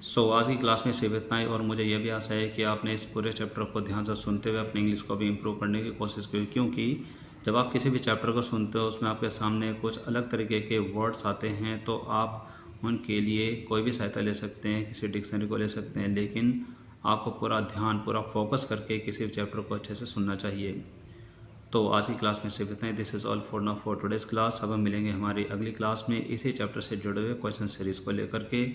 सो आज की क्लास में सिर्फ इतना ही, और मुझे यह भी आशा है कि आपने इस पूरे चैप्टर को ध्यान से सुनते हुए अपनी इंग्लिश को भी इम्प्रूव करने की कोशिश की, क्योंकि जब आप किसी भी चैप्टर को सुनते हो उसमें आपके सामने कुछ अलग तरीके के वर्ड्स आते हैं, तो आप उनके लिए कोई भी सहायता ले सकते हैं, किसी डिक्शनरी को ले सकते हैं, लेकिन आपको पूरा ध्यान, पूरा फोकस करके किसी भी चैप्टर को अच्छे से सुनना चाहिए। तो आज की क्लास में सिर्फ इतना ही। This is all for now for today's class. अब हम मिलेंगे हमारी अगली क्लास में इसी चैप्टर से जुड़े हुए क्वेश्चन सीरीज़ को लेकर के,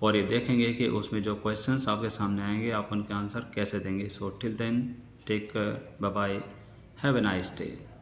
और ये देखेंगे कि उसमें जो क्वेश्चंस आपके सामने आएंगे आप उनके आंसर कैसे देंगे। So till then, take care, bye bye, have a nice day.